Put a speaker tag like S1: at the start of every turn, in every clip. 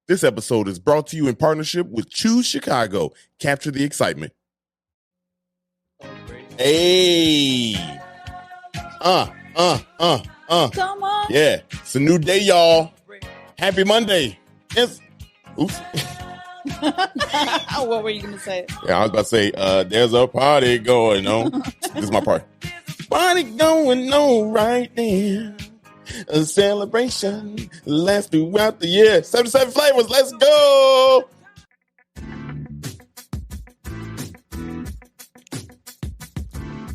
S1: This episode is brought to you in partnership with Choose Chicago. Capture the excitement. Hey.
S2: Come on.
S1: Yeah, it's a new day, y'all. Happy Monday. Yes. Oops.
S2: What were you going to say?
S1: Yeah, I was about to say, there's a party going on. This is my part. Party going on right now. A celebration lasts throughout the year. 77 flavors. Let's go.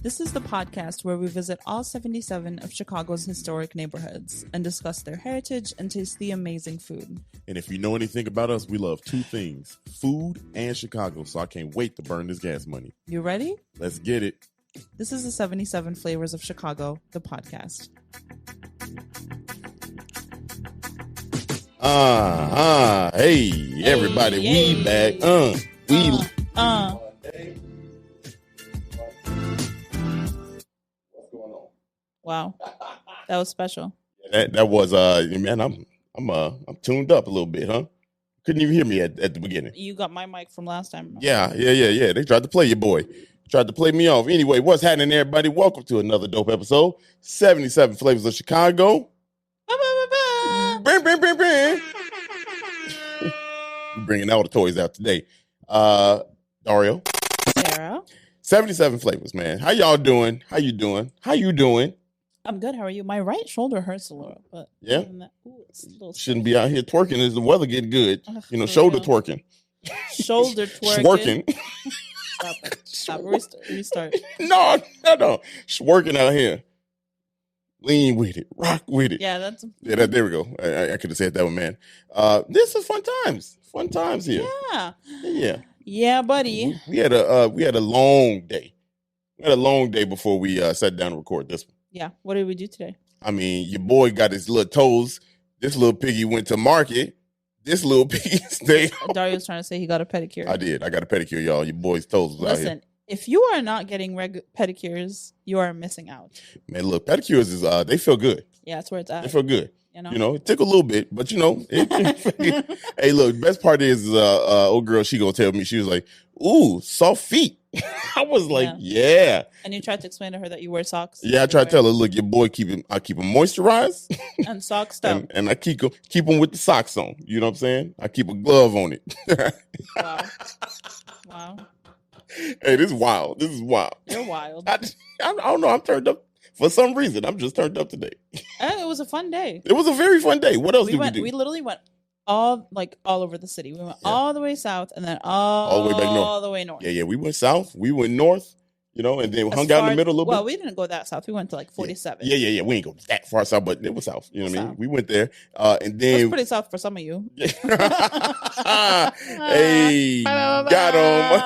S2: This is the podcast where we visit all 77 of Chicago's historic neighborhoods and discuss their heritage and taste the amazing food.
S1: And if you know anything about us, we love two things, food and Chicago. So I can't wait to burn this gas money.
S2: You ready?
S1: Let's get it.
S2: This is the 77 Flavors of Chicago, the podcast.
S1: Hey, everybody,
S2: hey.
S1: we back. What's going on?
S2: Wow, that was special.
S1: That was man. I'm tuned up a little bit, huh? Couldn't even hear me at the beginning.
S2: You got my mic from last time.
S1: Yeah. They tried to play your boy. Tried to play me off. Anyway, what's happening, everybody? Welcome to another dope episode. 77 Flavors of Chicago. Bring. We're bringing all the toys out today. Dario.
S2: Sarah.
S1: 77 Flavors, man. How y'all doing? How you doing?
S2: I'm good. How are you? My right shoulder hurts a little, but
S1: yeah,
S2: it's a little
S1: shouldn't be out here twerking as the weather get good.
S2: For
S1: shoulder
S2: real.
S1: twerking.
S2: Shoulder twerking.
S1: Twerking.
S2: Stop. Restart.
S1: No. Twerking out here. Lean with it. Rock with it.
S2: Yeah, that's.
S1: Yeah, there we go. I could have said that one, man. This is fun times. Fun times here.
S2: Yeah.
S1: Yeah,
S2: buddy.
S1: We had a long day. We had a long day before we sat down to record this one.
S2: Yeah. What did we do today?
S1: I mean, your boy got his little toes. This little piggy went to market. This little piggy stayed home.
S2: Dario's trying to say he got a pedicure.
S1: I did. I got a pedicure, y'all. Your boy's toes was out here.
S2: Listen, if you are not getting pedicures, you are missing out.
S1: Man, look, pedicures is they feel good.
S2: Yeah, that's where it's at.
S1: They feel good.
S2: You know,
S1: it took a little bit, but hey, look, best part is old girl, she gonna tell me, she was like, ooh, soft feet. I was like, yeah.
S2: And you tried to explain to her that you wear socks.
S1: Yeah, I tried to tell her, look, your boy I keep him moisturized
S2: and socked up.
S1: and I keep him with the socks on. You know what I'm saying? I keep a glove on it. Wow. Hey, this is wild.
S2: You're wild.
S1: I don't know. I'm turned up. For some reason, I'm just turned up today.
S2: It was a fun day.
S1: It was a very fun day. What else did we do?
S2: We literally went all over the city. We went all the way south and then all the way back north. All the way north.
S1: Yeah. We went south. We went north. And then we hung out in the middle a little bit.
S2: Well, we didn't go that south. We went to like 47.
S1: Yeah. We ain't go that far south, but it was south. You know what I mean? We went there. And then...
S2: It's pretty south for some of you.
S1: Hey, got him.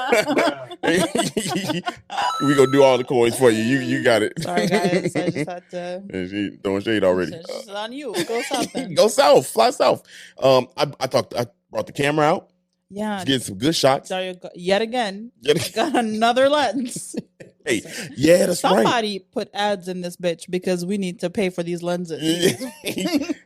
S1: We gonna do all the coins for you. You got it.
S2: Sorry, guys. I just had to...
S1: And she throwing shade already.
S2: It's on you. Go south then.
S1: Go south. Fly south. I brought the camera out.
S2: Yeah.
S1: Getting some good shots.
S2: Dario yet again got another lens.
S1: Hey, yeah, that's right.
S2: Somebody put ads in this bitch because we need to pay for these lenses.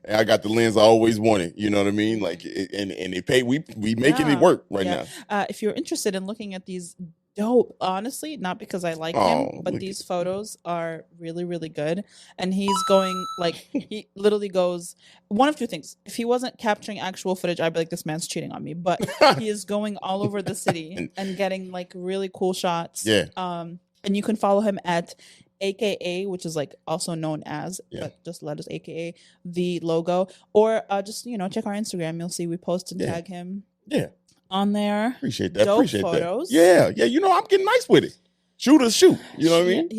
S1: I got the lens I always wanted. You know what I mean? Like, and they pay. We making it work right now.
S2: If you're interested in looking at these dope, honestly, not because I like him, but these photos are really, really good. And he's going he literally goes one of two things. If he wasn't capturing actual footage, I'd be like, this man's cheating on me. But he is going all over the city and getting really cool shots.
S1: Yeah.
S2: And you can follow him at AKA, which is also known as, but just letters AKA, the logo, or just check our Instagram. You'll see we post and tag him.
S1: Yeah.
S2: On there.
S1: Appreciate that.
S2: Dope
S1: Appreciate
S2: photos.
S1: that. Yeah. I'm getting nice with it. Shoot. You know what I mean?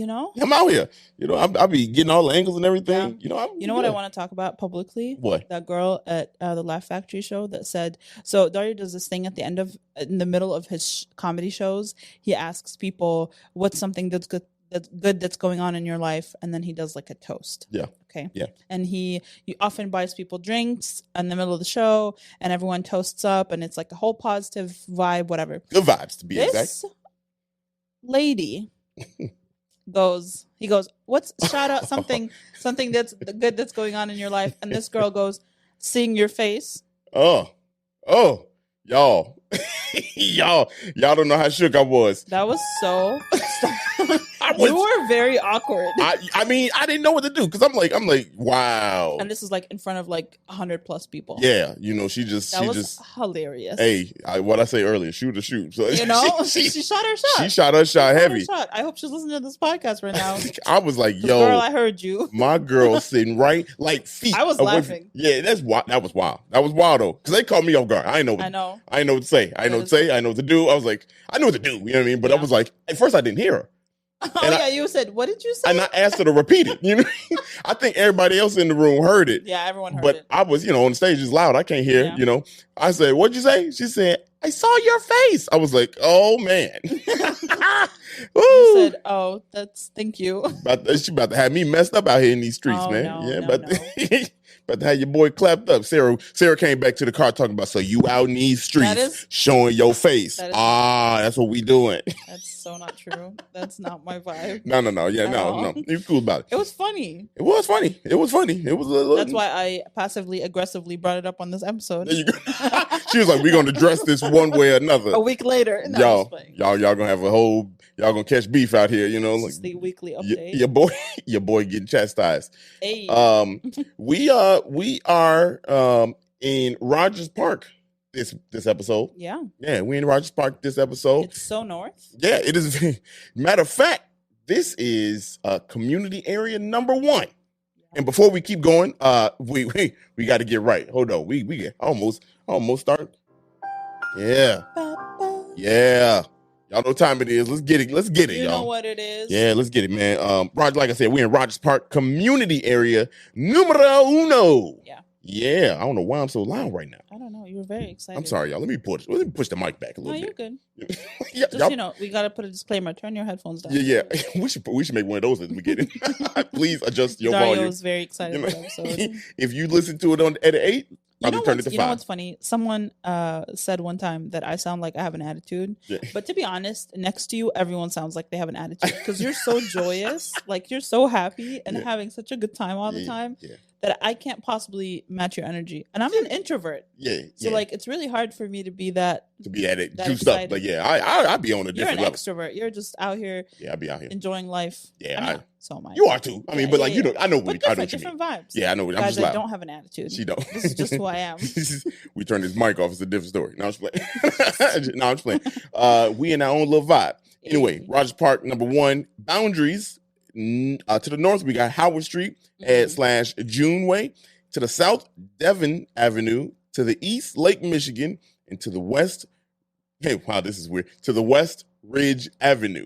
S1: I'm out here. I'll be getting all the angles and everything.
S2: Yeah. What I want to talk about publicly?
S1: What?
S2: That girl at the Laugh Factory show that said, so Dario does this thing in the middle of his comedy shows. He asks people, what's something that's good that's going on in your life, and then he does a toast.
S1: Yeah.
S2: Okay.
S1: Yeah.
S2: And he often buys people drinks in the middle of the show, and everyone toasts up, and it's a whole positive vibe, whatever.
S1: Good vibes, to be exact.
S2: This lady goes, what's shout out something that's good that's going on in your life, and this girl goes, seeing your face.
S1: Oh, Oh, y'all. y'all don't know how shook I was.
S2: That was so.
S1: You
S2: were very awkward.
S1: I mean, I didn't know what to do because I'm like, wow.
S2: And this is like in front of like 100+ people.
S1: Yeah, she just
S2: hilarious.
S1: Hey, what I say earlier, shoot or shoot. So
S2: she shot her shot.
S1: She shot her shot heavy.
S2: I hope she's listening to this podcast right now.
S1: I was like, yo,
S2: girl, I heard you.
S1: My girl sitting right like feet.
S2: I was laughing.
S1: Yeah, that was wild. That was wild though, because they called me off guard. I know what to say. I know what to do. I was like, I knew what to do. You know what I mean? But I was like, at first I didn't hear her.
S2: You said, what did you say?
S1: And I asked her to repeat it. I think everybody else in the room heard it.
S2: Yeah, everyone heard it.
S1: But I was, on the stage, it's loud. I can't hear. Yeah. I said, what'd you say? She said, I saw your face. I was like, oh man.
S2: You said, oh, thank you.
S1: She about to have me messed up out here in these streets, man. About to have your boy clapped up. Sarah came back to the car talking about, so you out in these streets showing your face. That's what we doing.
S2: That's so not true. That's not my vibe.
S1: No. Yeah, no. You're cool about it.
S2: It was funny.
S1: It was funny. It was a little...
S2: That's why I passively aggressively brought it up on this episode.
S1: There you go. She was like, we're going to address this one way or another.
S2: A week later.
S1: Y'all going to have y'all going to catch beef out here,
S2: This is the weekly update.
S1: Your boy getting chastised.
S2: Hey.
S1: We are in Rogers Park this episode.
S2: Yeah.
S1: Yeah, we in Rogers Park this episode.
S2: It's so north.
S1: Yeah, it is. Matter of fact, this is community area number 1. Yeah. And before we keep going, we got to get right. Hold on, we get almost start. Yeah. Yeah. Y'all know what time it is. Let's get it, y'all.
S2: You know what it is.
S1: Yeah, let's get it, man. Roger, like I said, we're in Rogers Park community area numero uno.
S2: Yeah.
S1: Yeah. I don't know why I'm so loud right now.
S2: I don't know. You were very excited.
S1: I'm sorry, y'all. Let me push the mic back a little bit.
S2: No, you're good.
S1: Just,
S2: we gotta put a disclaimer. Turn your headphones down.
S1: Yeah. We should make one of those at the beginning. Please adjust your volume.
S2: Dario was very excited for the episode.
S1: If you listen to it at 8, turn it to 5.
S2: You know what's funny? Someone said one time that I sound like I have an attitude. Yeah. But to be honest, next to you, everyone sounds like they have an attitude because you're so joyous, like you're so happy and having such a good time all the time that I can't possibly match your energy. And I'm an introvert.
S1: Yeah.
S2: So like it's really hard for me to be that.
S1: To be at it, juiced up. But I'd be on a different level.
S2: You're an extrovert. You're just out here.
S1: Yeah, I'd be out here
S2: enjoying life.
S1: Yeah,
S2: so am I.
S1: You are too. I mean, but like I know what you mean.
S2: Different vibes.
S1: Yeah, I know.
S2: Guys, I'm just I don't have an attitude.
S1: She don't.
S2: This is just who I am.
S1: We turn this mic off. It's a different story. No, I'm just playing. No, I'm just playing. We in our own little vibe. Anyway, Rogers Park, number 1. Boundaries. To the north, we got Howard Street / June Way. To the south, Devon Avenue. To the east, Lake Michigan. And to the west, this is weird. To the west, Ridge Avenue.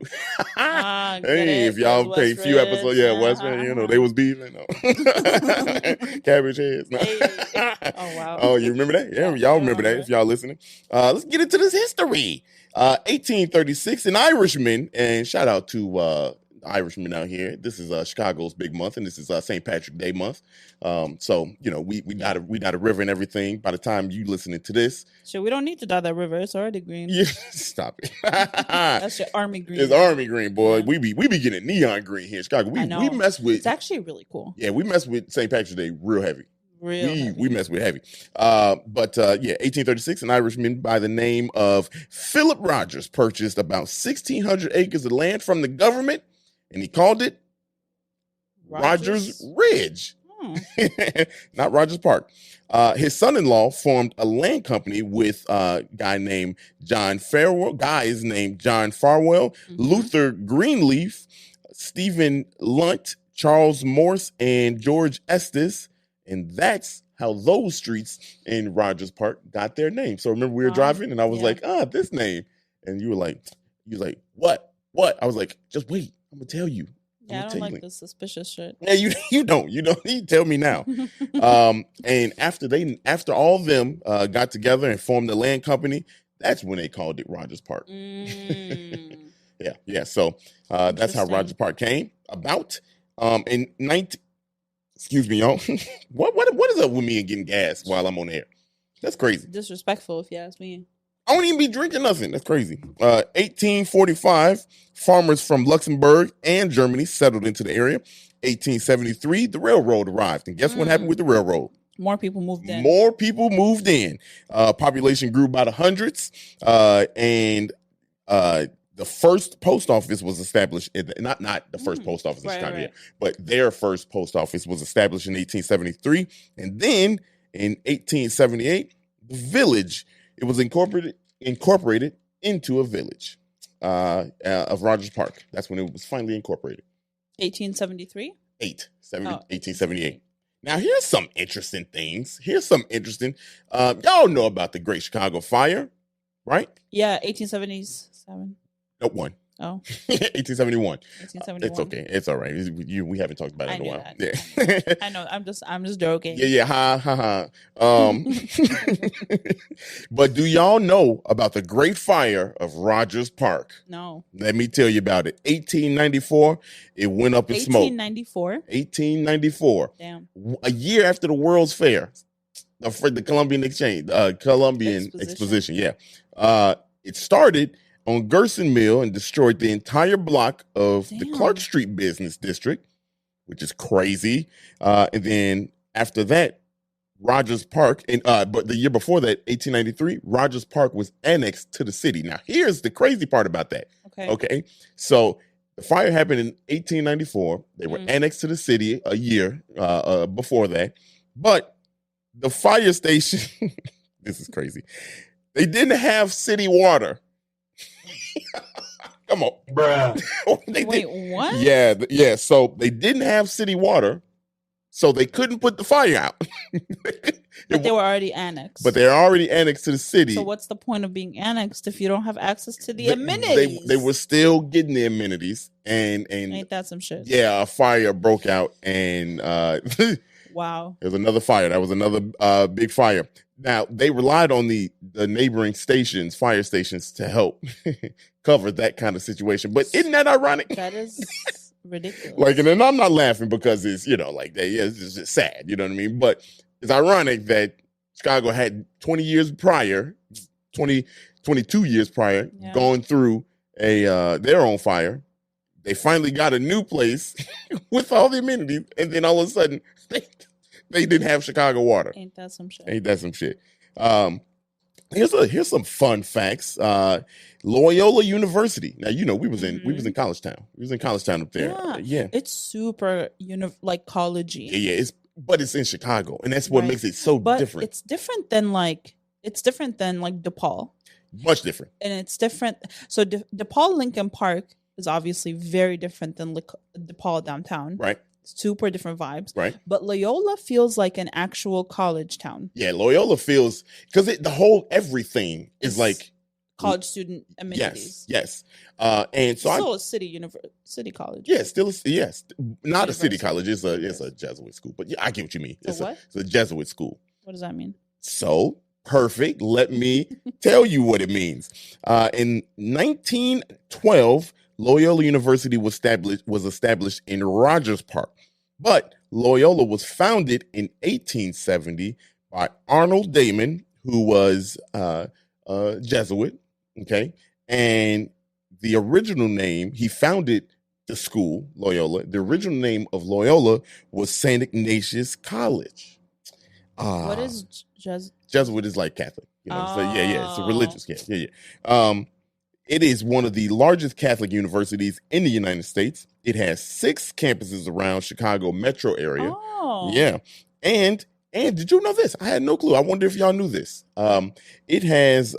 S1: Hey, if y'all pay a few episodes, West Ridge, they was beefing. Cabbage heads.
S2: Oh, wow.
S1: Oh, you remember that? Yeah, y'all remember that if y'all listening. Let's get into this history. 1836, an Irishman, and shout out to Irishman out here. This is Chicago's big month, and this is St. Patrick's Day month. So we got a river and everything. By the time you listening to this,
S2: we don't need to dye that river. It's already green.
S1: Yeah, stop it.
S2: That's your army green.
S1: It's army green, boy. We be getting neon green here in Chicago. We mess with.
S2: It's actually really cool.
S1: Yeah, we mess with St. Patrick's Day real heavy. We mess with heavy. 1836, an Irishman by the name of Philip Rogers purchased about 1,600 acres of land from the government. And he called it Rogers Ridge, not Rogers Park. His son-in-law formed a land company with a guy named John Farwell. Luther Greenleaf, Stephen Lunt, Charles Morse, and George Estes. And that's how those streets in Rogers Park got their name. So remember we were driving and I was like, this name. And you were like, what? I was like, just wait. I'm gonna tell you.
S2: I don't like this suspicious shit.
S1: Yeah, you don't. You don't need to tell me now. And after all of them got together and formed the land company, that's when they called it Rogers Park. Yeah. So that's how Rogers Park came about. Excuse me, y'all. What is up with me and getting gas while I'm on air? That's crazy.
S2: Disrespectful, if you ask me.
S1: I don't even be drinking nothing. That's crazy. 1845, farmers from Luxembourg and Germany settled into the area. 1873, the railroad arrived. And guess what happened with the railroad?
S2: More people moved in.
S1: More people moved in. Population grew by the hundreds. And the first post office was established not the first post office in Chicago, right. But their first post office was established in 1873. And then in 1878, the village, it was incorporated into a village of Rogers Park. That's when it was finally incorporated.
S2: 1873?
S1: 1878. Now, here's some interesting things. Y'all know about the Great Chicago Fire, right?
S2: Yeah, 1877.
S1: No, one.
S2: Oh.
S1: 1871.
S2: 1871.
S1: It's okay. It's all right. We haven't talked about it in a while.
S2: That. Yeah. I know. I'm just joking.
S1: Yeah. Ha. But do y'all know about the Great Fire of Rogers Park?
S2: No.
S1: Let me tell you about it. 1894, it went up in smoke. 1894.
S2: Damn.
S1: A year after the World's Fair, for the Columbian Exposition. Yeah. It started on Gerson Mill and destroyed the entire block of the Clark Street business district, which is crazy. And then after that, Rogers Park, but the year before that, 1893, Rogers Park was annexed to the city. Now, here's the crazy part about that. Okay. So the fire happened in 1894. They were annexed to the city a year before that. But the fire station, this is crazy. They didn't have city water. Come on,
S2: bruh. Wait, what?
S1: Yeah. So they didn't have city water, so they couldn't put the fire out.
S2: But they were already annexed.
S1: But they're already annexed to the city.
S2: So what's the point of being annexed if you don't have access to the amenities?
S1: They were still getting the amenities, and
S2: ain't that some shit?
S1: Yeah, a fire broke out, and
S2: wow,
S1: there was another fire. That was another big fire. Now, they relied on the neighboring fire stations, to help cover that kind of situation. But isn't that ironic?
S2: That is ridiculous.
S1: And I'm not laughing because it's, it's just sad, you know what I mean? But it's ironic that Chicago had 22 years prior, going through their own fire. They finally got a new place with all the amenities, and then all of a sudden, they didn't have Chicago water.
S2: Ain't that some shit?
S1: Here's some fun facts. Loyola University. Now, we was in College Town. We was in College Town up there. Yeah.
S2: It's super collegey.
S1: Yeah. But it's in Chicago, and that's what makes it so different.
S2: It's different than DePaul.
S1: Much different.
S2: And it's different. So DePaul Lincoln Park is obviously very different than DePaul downtown.
S1: Right.
S2: Super different vibes.
S1: Right.
S2: But Loyola feels like an actual college town.
S1: Yeah, Loyola feels, because the whole everything is like
S2: college student amenities.
S1: Yes. And so
S2: still a city college.
S1: Yeah, not a city college. It's a Jesuit school. But yeah, I get what you mean. It's a Jesuit school.
S2: What does that mean?
S1: So perfect. Let me tell you what it means. In 1912, Loyola University was established in Rogers Park, but Loyola was founded in 1870 by Arnold Damon, who was a Jesuit. Okay, and the original name, he founded the school Loyola. The original name of Loyola was St. Ignatius College.
S2: What is
S1: Jesuit? Is like Catholic. So it's a religious. Yeah. It is one of the largest Catholic universities in the United States. It has 6 campuses around Chicago metro area.
S2: Oh.
S1: Yeah. And did you know this? I had no clue. I wonder if y'all knew this. It has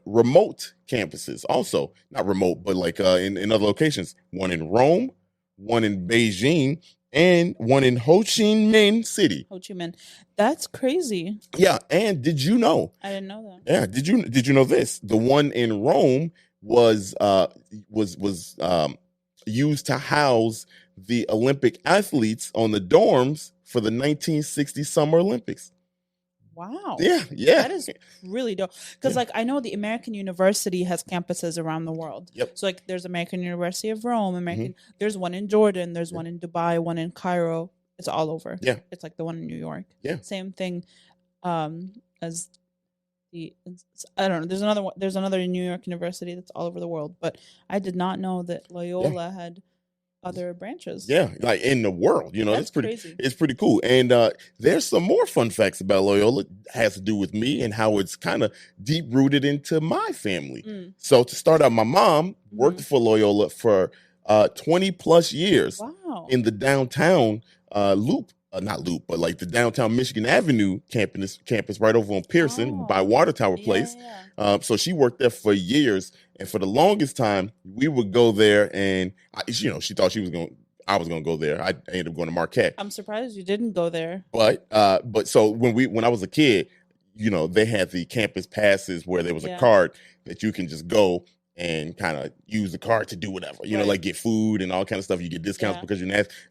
S1: remote campuses also. Not remote, but in other locations. One in Rome, one in Beijing, and one in Ho Chi Minh City.
S2: Ho Chi Minh. That's crazy.
S1: Yeah. And did you know?
S2: I didn't know that.
S1: Yeah. Did you know this? The one in Rome was used to house the Olympic athletes on the dorms for the 1960 Summer Olympics.
S2: Wow.
S1: Yeah.
S2: That is really dope. Because I know the American University has campuses around the world.
S1: Yep.
S2: So there's American University of Rome, there's one in Jordan, there's one in Dubai, one in Cairo. It's all over.
S1: Yeah.
S2: It's like the one in New York.
S1: Yeah.
S2: Same thing as I don't know. There's another New York University that's all over the world, but I did not know that Loyola had other branches.
S1: Yeah, like in the world,
S2: That's crazy.
S1: It's pretty cool. And there's some more fun facts about Loyola. It has to do with me and how it's kind of deep rooted into my family. So to start out, my mom worked for Loyola for 20 plus years in the downtown loop. Not loop, but like the downtown Michigan Avenue campus right over on Pearson by Water Tower Place. So she worked there for years. And for the longest time, we would go there, and she thought I was going to go there. I ended up going to Marquette.
S2: I'm surprised you didn't go there.
S1: But so when I was a kid, they had the campus passes where there was a card that you can just go and kind of use the card to do whatever, like get food and all kind of stuff. You get discounts because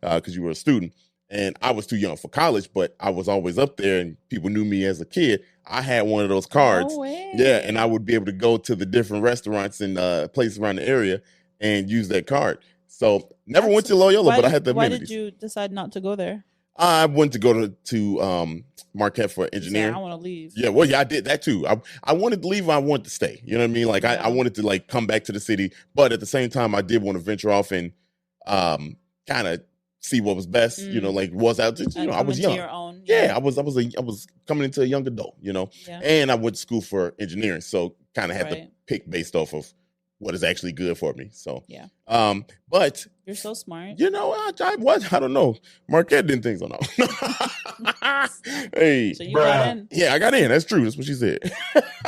S1: because you were a student. And I was too young for college, but I was always up there and people knew me as a kid. I had one of those cards.
S2: No way.
S1: Yeah, and I would be able to go to the different restaurants and places around the area and use that card. So never went to Loyola, but I had the amenities.
S2: Why did you decide not to go there?
S1: I went to go to Marquette for engineering.
S2: I want to leave.
S1: Yeah, well, yeah, I did that too. I wanted to leave. I wanted to stay. You know what I mean? Like I wanted to like come back to the city, but at the same time, I did want to venture off and kind of see what was best. Like was out. I was young.
S2: Your own,
S1: I was coming into a young adult. And I went to school for engineering, so kind of had to pick based off of what is actually good for me. So but
S2: you're so smart.
S1: I don't know. Marquette didn't think so. No. Hey,
S2: so you got in.
S1: Yeah, I got in. That's true. That's what she said.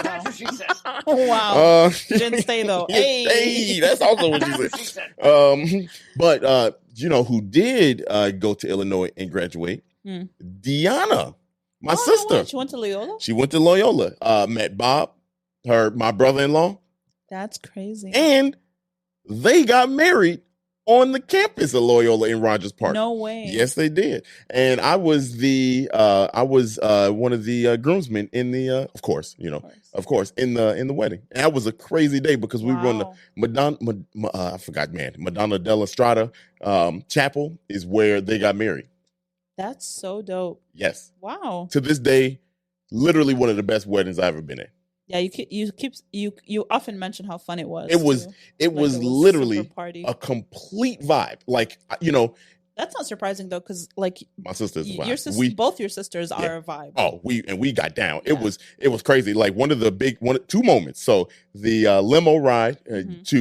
S2: That's what she said. Wow. You didn't stay though.
S1: Hey, that's also what she said. But who did go to Illinois and graduate? Deanna, my sister.
S2: She went to Loyola.
S1: She went to Loyola. Met Bob, my brother-in-law.
S2: That's crazy.
S1: And they got married on the campus of Loyola in Rogers Park.
S2: No way.
S1: Yes, they did. And I was one of the groomsmen in the of course, in the wedding. And that was a crazy day because we were on the Madonna della Strada chapel is where they got married.
S2: That's so dope.
S1: Yes.
S2: Wow.
S1: To this day, literally one of the best weddings I've ever been in.
S2: Yeah, you often mention how fun it was.
S1: It was literally a complete vibe. Like,
S2: that's not surprising though, because like
S1: my sister's a vibe.
S2: Both your sisters are a vibe.
S1: Oh, we got down. Yeah. It was crazy. Like two moments. So the limo ride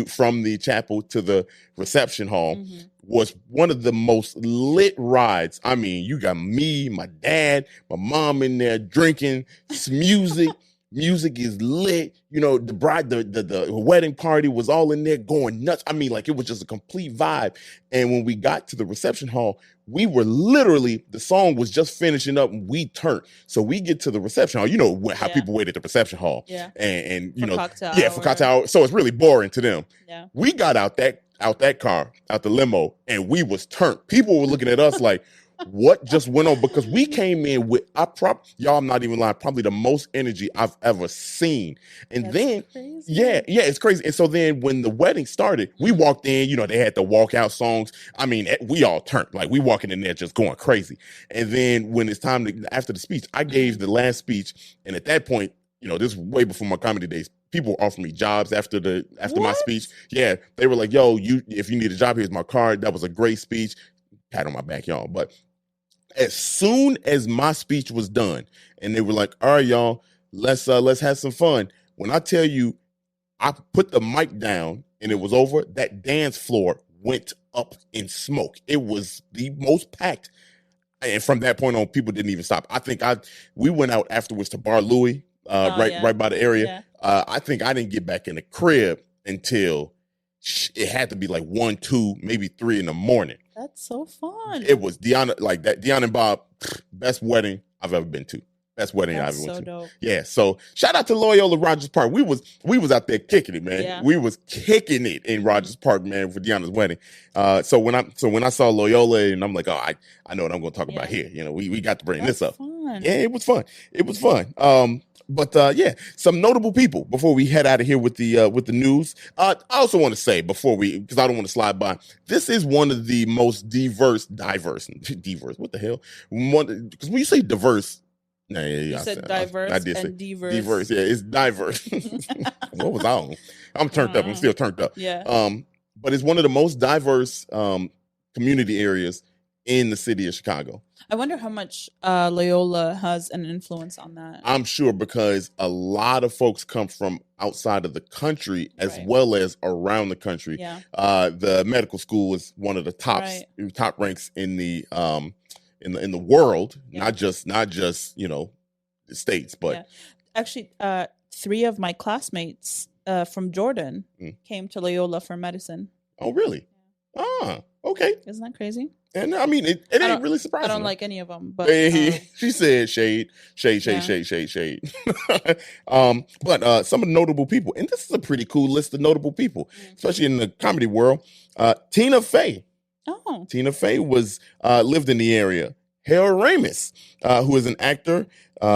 S1: from the chapel to the reception hall was one of the most lit rides. I mean, you got me, my dad, my mom in there drinking music. Music is lit. The bride, the wedding party was all in there going nuts. I mean, like it was just a complete vibe. And when we got to the reception hall, we were literally, the song was just finishing up and we turned. So we get to the reception hall. How people wait at the reception hall.
S2: Yeah.
S1: And
S2: for
S1: cocktail hour. So it's really boring to them.
S2: Yeah.
S1: We got out that car, out the limo, and we was turned. People were looking at us like, what just went on? Because we came in with y'all, I'm not even lying, probably the most energy I've ever seen. And
S2: That's
S1: then
S2: crazy.
S1: it's crazy. And so then when the wedding started, we walked in, they had the walkout songs. I mean, we all turned, like we walking in there just going crazy. And then when it's time after the speech, I gave the last speech. And at that point, this is way before my comedy days. People offered me jobs after my speech. Yeah. They were like, yo, if you need a job, here's my card. That was a great speech. Pat on my back, y'all. But as soon as my speech was done and they were like, all right, y'all, let's have some fun. When I tell you, I put the mic down and it was over, that dance floor went up in smoke. It was the most packed. And from that point on, people didn't even stop. I think we went out afterwards to Bar Louie, right by the area. Yeah. I think I didn't get back in the crib until it had to be like 1, 2, maybe 3 in the morning.
S2: That's so fun.
S1: It was Deanna, like that. Deanna and Bob, best wedding I've ever been to. Best wedding I've ever went to.
S2: Dope.
S1: Yeah. So shout out to Loyola Rogers Park. We was out there kicking it, man. Yeah. We was kicking it in Rogers Park, man, for Deanna's wedding. So when I saw Loyola and I'm like, oh, I know what I'm going to talk about here. We got to bring this up.
S2: Fun.
S1: Yeah, it was fun. It was fun. But some notable people before we head out of here with the news. I also want to say because I don't want to slide by, this is one of the most diverse. What the hell? Because when you say diverse,
S2: you said diverse and diverse.
S1: Diverse, yeah, it's diverse. What was I on? I'm turned up. I'm still turned up.
S2: Yeah.
S1: But it's one of the most diverse community areas in the city of Chicago.
S2: I wonder how much Loyola has an influence on that.
S1: I'm sure, because a lot of folks come from outside of the country as well as around the country.
S2: Yeah.
S1: The medical school is one of the top ranks in the world, not just the States, but
S2: actually 3 of my classmates from Jordan came to Loyola for medicine.
S1: Oh, really? Ah, okay.
S2: Isn't that crazy?
S1: And I mean, it ain't really surprising.
S2: I don't like any of them, but
S1: she said shade. But some of the notable people, and this is a pretty cool list of notable people, especially in the comedy world. Tina Fey.
S2: Oh,
S1: Tina Fey was lived in the area. Harold Ramis, who is an actor. He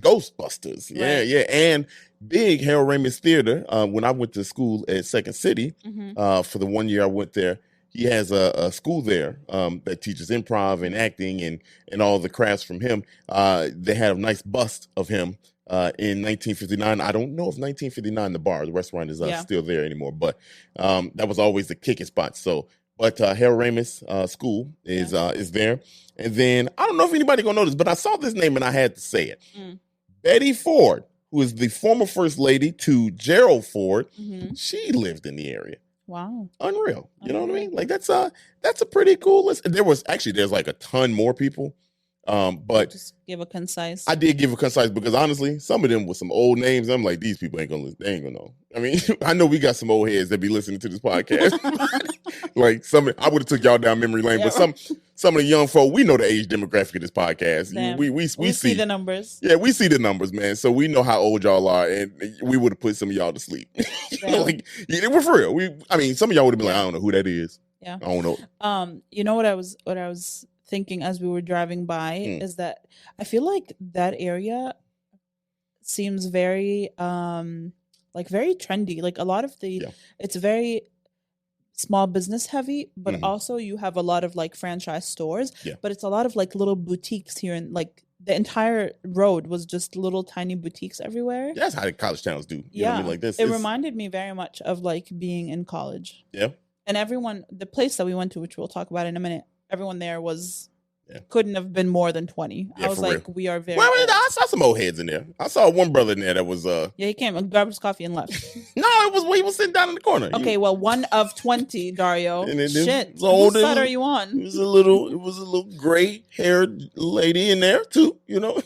S1: Ghostbusters.
S2: Right.
S1: Yeah, and big Harold Ramis Theater. When I went to school at Second City, for the 1 year I went there, he has a school there that teaches improv and acting and all the crafts from him. They had a nice bust of him in 1959. I don't know if 1959 the restaurant is still there anymore, but that was always the kicking spot. So, but Harold Ramis School is there. And then I don't know if anybody gonna know this, but I saw this name and I had to say it. Betty Ford, who is the former first lady to Gerald Ford, she lived in the area.
S2: Wow.
S1: Unreal. You know what I mean? Like that's a pretty cool list. There's like a ton more people. But
S2: just give a concise.
S1: I did give a concise because honestly, some of them with some old names, I'm like, these people ain't gonna listen. They ain't gonna know. I mean, I know we got some old heads that be listening to this podcast. Like I would have took y'all down memory lane, but some of the young folk, we know the age demographic of this podcast. We see
S2: the numbers.
S1: Yeah, we see the numbers, man. So we know how old y'all are, and we would have put some of y'all to sleep. We're for real. Some of y'all would have been like, I don't know who that is.
S2: Yeah,
S1: I don't know.
S2: You know what I was thinking as we were driving by is that I feel like that area seems very very trendy. Like a lot of it's very small business heavy, but also you have a lot of like franchise stores, but it's a lot of like little boutiques here, and like the entire road was just little tiny boutiques everywhere.
S1: That's how the college towns do. You know what I mean? Like this.
S2: It reminded me very much of like being in college.
S1: Yeah.
S2: And the place that we went to, which we'll talk about in a minute, everyone there couldn't have been more than 20. I was like, we are very.
S1: Well, I saw some old heads in there. I saw one brother in there that was.
S2: He came and grabbed his coffee and left.
S1: No, it was he was sitting down in the corner.
S2: Okay, well, one of 20, Dario.
S1: Shit,
S2: whose side are you on?
S1: It was a little gray haired lady in there too. You know.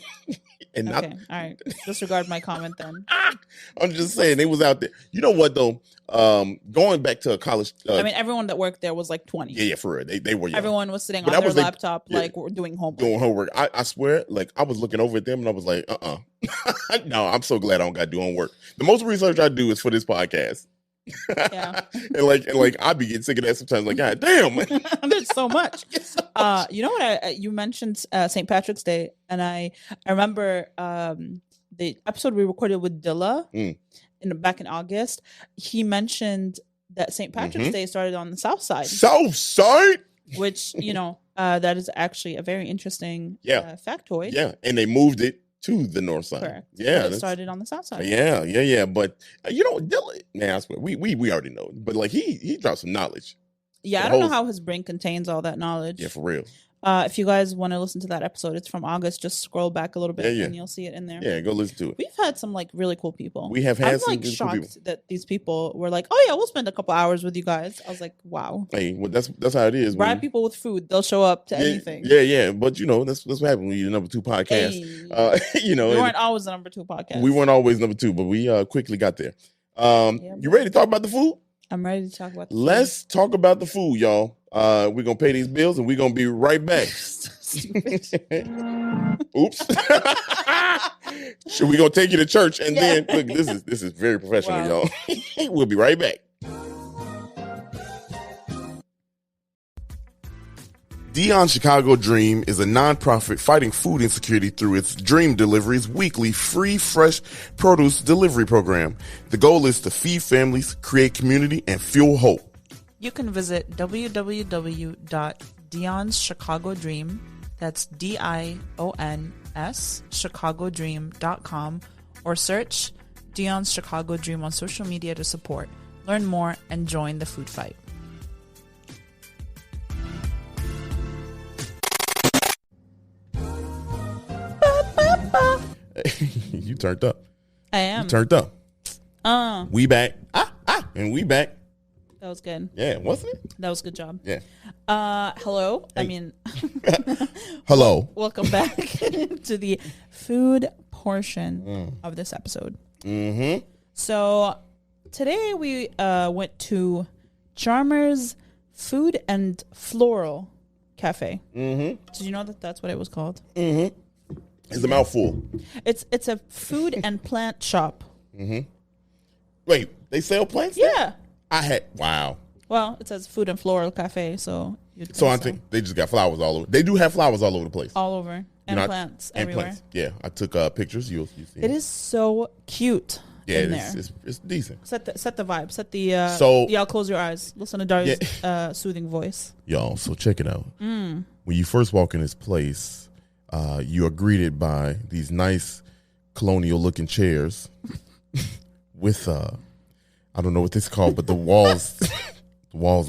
S1: And
S2: okay, all right. Disregard my comment then.
S1: I'm just saying they was out there. You know what though? Going back to a college.
S2: Everyone that worked there was like 20.
S1: Yeah, for real. They were young.
S2: Everyone was sitting on their laptop, doing homework.
S1: I swear, like I was looking over at them and I was like, no, I'm so glad I don't got to do homework. The most research I do is for this podcast.
S2: Yeah.
S1: and like I be getting sick of that sometimes. Like, God damn,
S2: there's so much. You know what? You mentioned St. Patrick's Day, and I remember the episode we recorded with Dilla back in August. He mentioned that St. Patrick's Day started on the South Side.
S1: South Side,
S2: which that is actually a very interesting factoid.
S1: Yeah, and they moved it to the north side.
S2: Correct.
S1: Yeah,
S2: it started on the south side.
S1: Yeah. But Dylan, man, I swear, we already know. But like he dropped some knowledge.
S2: Yeah, I don't know how his brain contains all that knowledge.
S1: Yeah, for real.
S2: If you guys want to listen to that episode, it's from August. Just scroll back a little bit and you'll see it in there.
S1: Yeah, go listen to it.
S2: We've had some like really cool people.
S1: We have had some
S2: like shocked cool people. That these people were like, "Oh yeah, we'll spend a couple hours with you guys." I was like, "Wow."
S1: Hey, well, that's how it is.
S2: Bribe people with food; they'll show up to anything.
S1: Yeah. But that's what happens when you're the number 2 podcast. Hey.
S2: We weren't always the number 2 podcast.
S1: We weren't always number 2, but we quickly got there. You ready to talk about the food?
S2: I'm ready to talk about the
S1: Let's talk about the food, y'all. We're going to pay these bills and we're going to be right back.
S2: Stupid.
S1: Oops. So we're going to take you to church and then, look, this is very professional, y'all. We'll be right back. Dion Chicago Dream is a nonprofit fighting food insecurity through its Dream Deliveries weekly free fresh produce delivery program. The goal is to feed families, create community, and fuel hope.
S2: You can visit www.dionschicagodream, that's DIONS, chicagodream.com, or search Dion's Chicago Dream on social media to support. Learn more and join the food fight.
S1: You turned up.
S2: I am.
S1: You turned up. We back. And we back.
S2: That was good.
S1: Yeah, wasn't it?
S2: That was a good job.
S1: Yeah.
S2: Hello.
S1: Hey.
S2: I mean,
S1: hello.
S2: Welcome back to the food portion of this episode.
S1: Mm-hmm.
S2: So today we went to Chalmers Food and Floral Cafe.
S1: Mm-hmm.
S2: Did you know that that's what it was called?
S1: Mm-hmm. It's a mouthful.
S2: It's a food and plant shop.
S1: Mm-hmm. Wait, they sell plants?
S2: Yeah.
S1: Wow.
S2: Well, it says Food and Floral Cafe, so you'd
S1: So I
S2: so.
S1: think they just got flowers all over. They do have flowers all over the place.
S2: All over. And plants everywhere. Plants.
S1: Yeah, I took pictures. You'll see.
S2: It is so cute.
S1: Yeah,
S2: in there.
S1: It's decent.
S2: Set the vibe. Set the y'all close your eyes. Listen to Dari's soothing voice.
S1: Y'all, so check it out. When you first walk in this place, you are greeted by these nice colonial looking chairs with I don't know what this is called, but the walls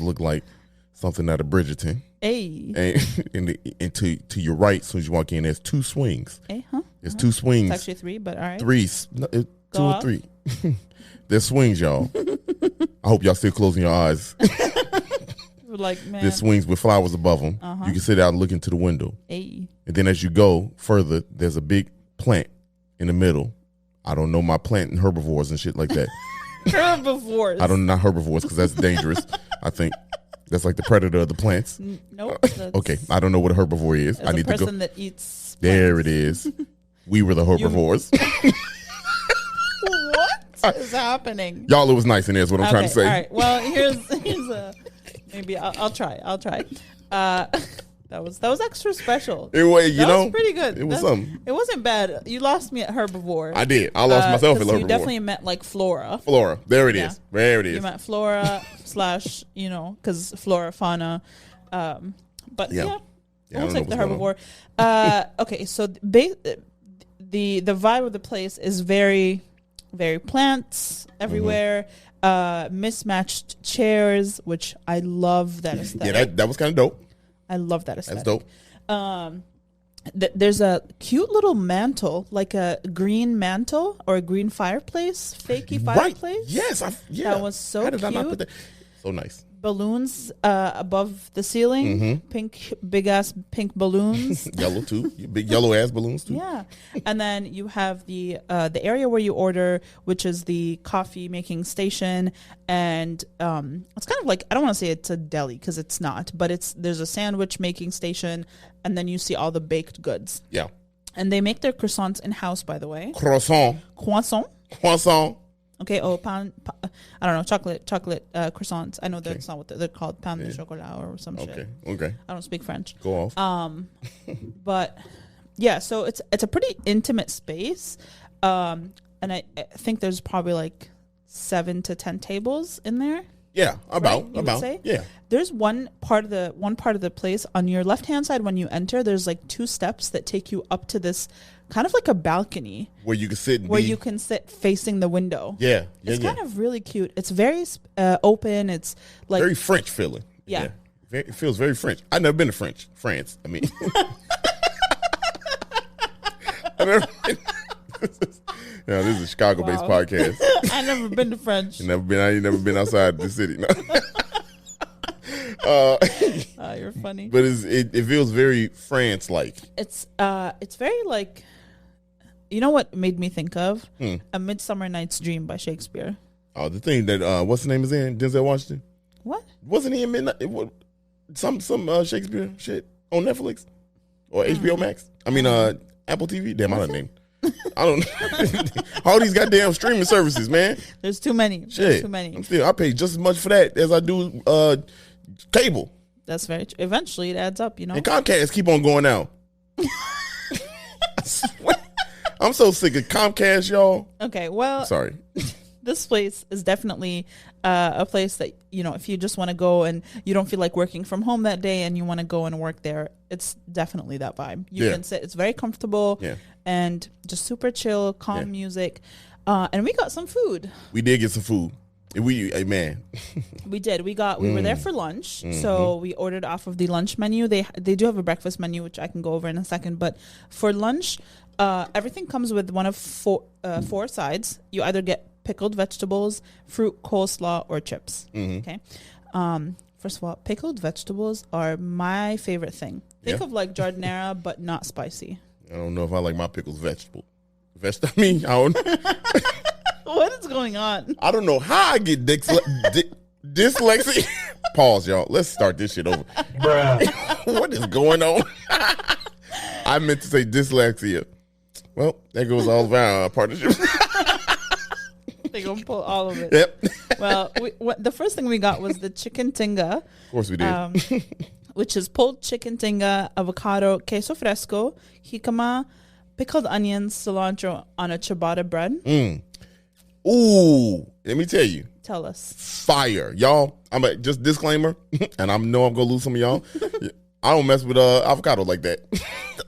S1: look like something out of Bridgerton.
S2: Hey.
S1: And to your right, as soon as you walk in, there's two swings.
S2: Hey, huh?
S1: There's two swings.
S2: It's actually three, but all right.
S1: Two or three. There's swings, y'all. I hope y'all still closing your eyes.
S2: Like, man.
S1: There's swings with flowers above them. You can sit out and look into the window.
S2: Hey.
S1: And then as you go further, there's a big plant in the middle. I don't know my plant and herbivores and shit like that.
S2: Herbivores.
S1: I don't know herbivores because that's dangerous. I think that's like the predator of the plants.
S2: Nope.
S1: Okay, I don't know what a herbivore is.
S2: I need to go. Person that eats. Plants.
S1: There it is. We were the herbivores.
S2: What is happening?
S1: Y'all, it was nice in there. Is what I'm trying to say.
S2: All right. Well, here's a maybe I'll try. That was extra special.
S1: Anyway,
S2: that was pretty good.
S1: It was something.
S2: It wasn't bad. You lost me at herbivore.
S1: I did. I lost myself at herbivore.
S2: You definitely meant like flora.
S1: Flora. There it is. There it is.
S2: You meant flora / because flora fauna. But yeah almost like the herbivore. Okay, so the vibe of the place is very, very plants everywhere. Mismatched chairs, which I love that aesthetic.
S1: Yeah, that was kind of dope.
S2: I love that aesthetic.
S1: That's
S2: dope. There's a cute little mantle, like a green mantle or a green fireplace, fakey fireplace.
S1: Yes,
S2: that was so cute.
S1: How did I not put that? So nice.
S2: Balloons above the ceiling, big ass pink balloons.
S1: Yellow too, big yellow ass balloons too.
S2: Yeah, and then you have the area where you order, which is the coffee making station, and it's kind of like, I don't want to say it's a deli because it's not, but there's a sandwich making station, and then you see all the baked goods.
S1: Yeah,
S2: and they make their croissants in house, by the way.
S1: Croissant.
S2: Okay, I don't know, chocolate croissants. I know that's not what they're called, pain de chocolat or some shit.
S1: Okay.
S2: I don't speak French.
S1: Go off.
S2: But yeah, so it's a pretty intimate space, and I think there's probably like 7 to 10 tables in there.
S1: Yeah, about. Yeah.
S2: There's one part of the place on your left hand side when you enter. There's like 2 steps that take you up to this kind of like a balcony
S1: where you can sit.
S2: You can sit facing the window.
S1: Yeah,
S2: it's kind of really cute. It's very open. It's like
S1: very French feeling.
S2: Yeah.
S1: It feels very French. I've never been to France. I mean, I've never been. This is a Chicago-based podcast.
S2: I've never been to French.
S1: I ain't never been outside the city. No.
S2: You're funny.
S1: But it feels very France-like.
S2: It's very like, you know what made me think of? A Midsummer Night's Dream by Shakespeare.
S1: Oh, the thing that what's the name is in Denzel Washington?
S2: What?
S1: Wasn't he in Midnight? Some Shakespeare shit on Netflix or HBO Max? I mean Apple TV. Damn, I don't name. I don't know. All these goddamn streaming services, man.
S2: There's too many.
S1: Shit.
S2: There's too many.
S1: I pay just as much for that as I do cable.
S2: That's very true. Eventually it adds up,
S1: And Comcast keep on going out. I swear. I'm so sick of Comcast, y'all.
S2: Okay, well.
S1: Sorry.
S2: This place is definitely a place that, if you just want to go and you don't feel like working from home that day and you want to go and work there, it's definitely that vibe. You can sit. It's very comfortable and just super chill, calm music. And we got some food.
S1: We did get some food. Man.
S2: We did. We were there for lunch. So we ordered off of the lunch menu. They do have a breakfast menu, which I can go over in a second. But for lunch, Everything comes with one of four sides. You either get pickled vegetables, fruit, coleslaw, or chips. Okay. First of all, pickled vegetables are my favorite thing. Think of like jardinera, but not spicy.
S1: I don't know if I like my pickles vegetable. I don't.
S2: What is going on?
S1: I don't know how I get dyslexia. Pause, y'all. Let's start this shit over. Bruh. What is going on? I meant to say dyslexia. Well, there goes all of our partnerships.
S2: They're going to pull all of it.
S1: Yep.
S2: Well, the first thing we got was the chicken tinga.
S1: Of course we did.
S2: Which is pulled chicken tinga, avocado, queso fresco, jicama, pickled onions, cilantro on a ciabatta bread.
S1: Ooh, let me tell you.
S2: Tell us.
S1: Fire. Y'all, just disclaimer, and I know I'm going to lose some of y'all. I don't mess with avocado like that.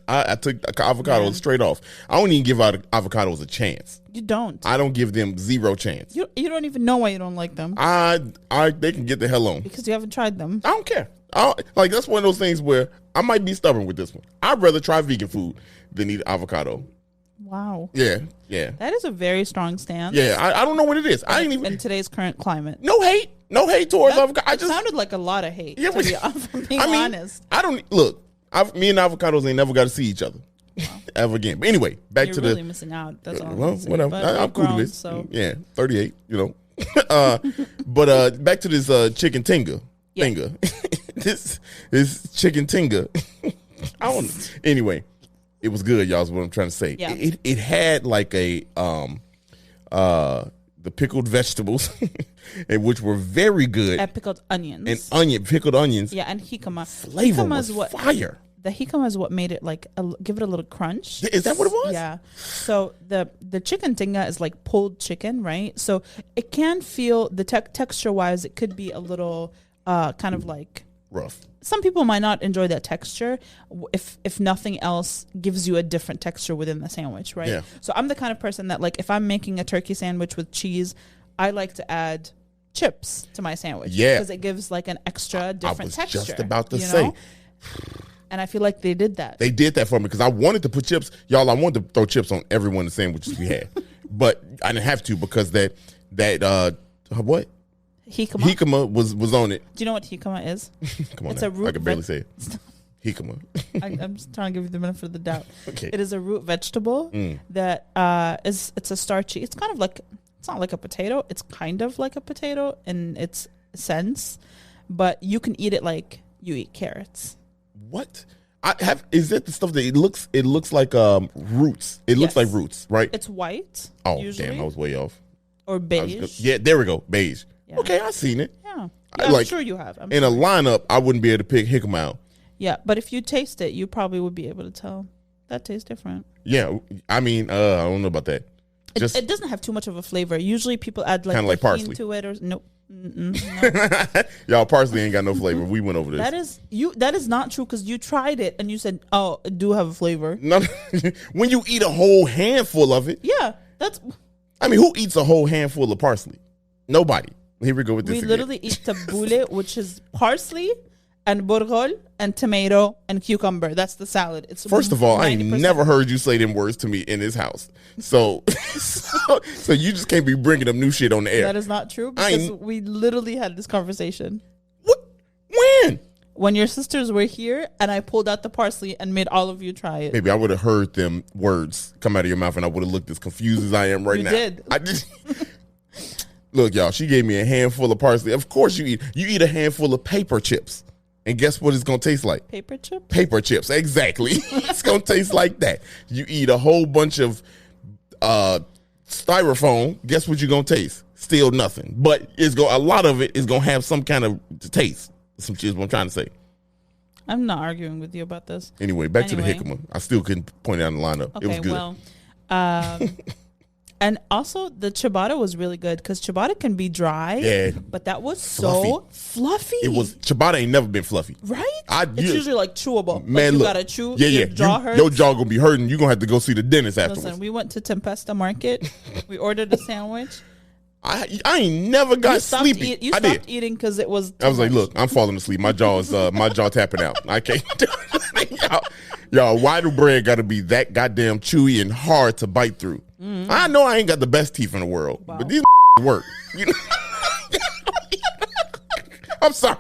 S1: I took avocados straight off. I don't even give out avocados a chance.
S2: You don't.
S1: I don't give them zero chance.
S2: You don't even know why you don't like them.
S1: They can get the hell on.
S2: Because you haven't tried them.
S1: I don't care. That's one of those things where I might be stubborn with this one. I'd rather try vegan food than eat avocado.
S2: Wow.
S1: Yeah.
S2: That is a very strong stance.
S1: Yeah, I don't know what it is. I ain't even
S2: in today's current climate.
S1: No hate towards avocado.
S2: It sounded like a lot of hate. Yeah, if I'm being honest.
S1: I don't look. Me and avocados ain't never got to see each other ever again. But anyway, back
S2: You're
S1: to
S2: really missing out. That's all.
S1: Well, whatever. I'm cool with it.
S2: So.
S1: Yeah, 38. You know. But back to this chicken tinga. This chicken tinga. I don't. Anyway, it was good, y'all. Is what I'm trying to say.
S2: Yeah.
S1: It had like a the pickled vegetables, and which were very good.
S2: And pickled onions.
S1: And pickled onions.
S2: Yeah, and jicama.
S1: Flavor was fire.
S2: The jicama is what made it like give it a little crunch.
S1: Is that what it was?
S2: Yeah. So the chicken tinga is like pulled chicken, right? So it can feel the texture wise, it could be a little kind of like
S1: rough.
S2: Some people might not enjoy that texture if nothing else gives you a different texture within the sandwich, right?
S1: Yeah.
S2: So I'm the kind of person that like if I'm making a turkey sandwich with cheese, I like to add chips to my sandwich.
S1: Yeah.
S2: Because it gives like an extra different texture.
S1: I was just about to say.
S2: And I feel like they did that.
S1: They did that for me because I wanted to put chips. Y'all, I wanted to throw chips on every one of the sandwiches we had. But I didn't have to because that what? Jicama was on it.
S2: Do you know what jicama is?
S1: Come on, it's a root. I can barely say it. Jicama.
S2: I'm just trying to give you the benefit of the doubt.
S1: Okay.
S2: It is a root vegetable that it's a starchy. It's kind of like it's not like a potato. It's kind of like a potato in its sense, but you can eat it like you eat carrots.
S1: What? Is it the stuff that it looks like roots? It looks like roots, right?
S2: It's white.
S1: Oh,
S2: usually.
S1: Damn, I was way off.
S2: Or beige.
S1: Yeah, there we go, beige. Yeah. Okay, I've seen it.
S2: Yeah, I'm sure you have.
S1: In a lineup, I wouldn't be able to pick jicama out.
S2: Yeah, but if you taste it, you probably would be able to tell that tastes different.
S1: Yeah, I mean, I don't know about that.
S2: It doesn't have too much of a flavor. Usually, people add like,
S1: parsley
S2: to it or nope. No.
S1: Y'all, parsley ain't got no flavor. We went over this.
S2: That is not true because you tried it and you said, "Oh, it do have a flavor."
S1: No, when you eat a whole handful of it,
S2: yeah, that's.
S1: I mean, who eats a whole handful of parsley? Nobody. Here we go with this.
S2: We literally eat tabbouleh, which is parsley and burgol and tomato and cucumber. That's the salad. It's
S1: first of all, I ain't never heard you say them words to me in this house. So you just can't be bringing up new shit on the air.
S2: That is not true because we literally had this conversation.
S1: What? When?
S2: When your sisters were here and I pulled out the parsley and made all of you try it.
S1: Maybe I would have heard them words come out of your mouth and I would have looked as confused as I am right now.
S2: You did.
S1: I did. Look, y'all, she gave me a handful of parsley. Of course you eat a handful of paper chips. And guess what it's going to taste like?
S2: Paper chips?
S1: Paper chips, exactly. It's going to taste like that. You eat a whole bunch of styrofoam, guess what you're going to taste? Still nothing. But a lot of it is going to have some kind of taste. Some shit is what I'm trying to say.
S2: I'm not arguing with you about this.
S1: Anyway, back to the jicama. I still couldn't point it out in the lineup.
S2: Okay,
S1: it was good.
S2: Well, and also the ciabatta was really good because ciabatta can be dry.
S1: Yeah.
S2: But that was so fluffy.
S1: It was. Ciabatta ain't never been fluffy.
S2: Right? It's usually like chewable.
S1: Man,
S2: like you
S1: look,
S2: gotta chew.
S1: Yeah.
S2: Your jaw hurts.
S1: Your jaw gonna be hurting. You're gonna have to go see the dentist afterwards.
S2: Listen, we went to Tempesta Market. We ordered a sandwich.
S1: I ain't never got sleepy.
S2: You stopped eating because it was.
S1: I was like, look, I'm falling asleep. My jaw tapping out. I can't. Y'all, why do bread got to be that goddamn chewy and hard to bite through? I know I ain't got the best teeth in the world, but these work. You know? I'm sorry.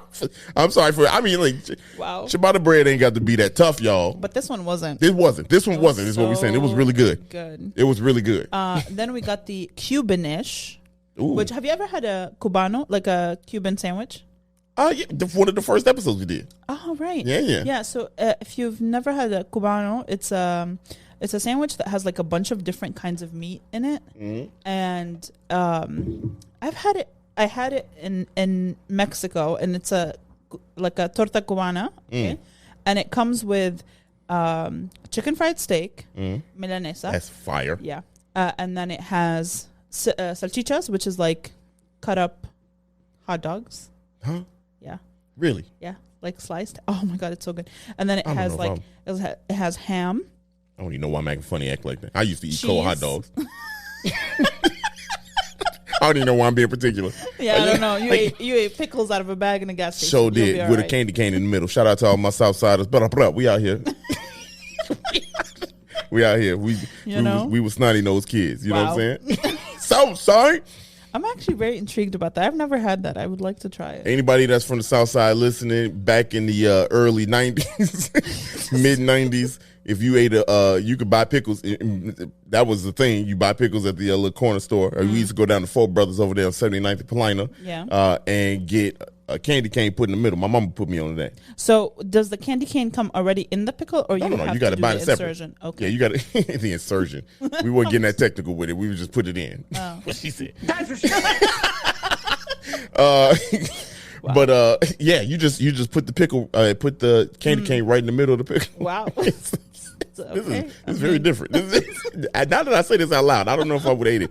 S1: I mean, like, ciabatta bread ain't got to be that tough, y'all.
S2: But this one wasn't.
S1: This one wasn't. Is what we're saying. It was really good. It was really good.
S2: Then we got the Cubanish. Which, have you ever had a cubano, like a Cuban sandwich?
S1: Yeah, one of the first episodes we did.
S2: Oh, right.
S1: Yeah.
S2: So if you've never had a cubano, it's a sandwich that has like a bunch of different kinds of meat in it, and I had it in Mexico, and it's like a torta cubana, okay? And it comes with chicken fried steak, milanesa.
S1: That's fire.
S2: Yeah, and then it has salchichas, which is like cut up hot dogs.
S1: Huh?
S2: Yeah.
S1: Really?
S2: Yeah, like sliced. Oh my god, it's so good. And then it has like it has ham.
S1: I don't even know why I'm making funny act like that. I used to eat cold hot dogs. I don't even know why I'm being particular.
S2: Yeah, I don't know. You ate pickles out of a bag in a gas station.
S1: So did, with a candy cane in the middle. Shout out to all my Southsiders. But we out here. We out here. We were snotty nosed kids. You know what I'm saying? So sorry.
S2: I'm actually very intrigued about that. I've never had that. I would like to try it.
S1: Anybody that's from the South Side listening, back in the early 90s, mid 90s, if you ate you could buy pickles. That was the thing. You buy pickles at the little corner store. We used to go down to Four Brothers over there on 79th and Paulina, and get a candy cane put in the middle. My mama put me on that.
S2: So does the candy cane come already in the pickle, or
S1: no,
S2: you have
S1: you got to buy it separate.
S2: Insertion? Okay.
S1: Yeah, you got to the insertion. We weren't getting that technical with it. We would just put it in. Oh. What she said. But yeah, you just put the pickle, put the candy cane right in the middle of the pickle.
S2: Wow.
S1: This is very different. Now that I say this out loud, I don't know if I would hate it.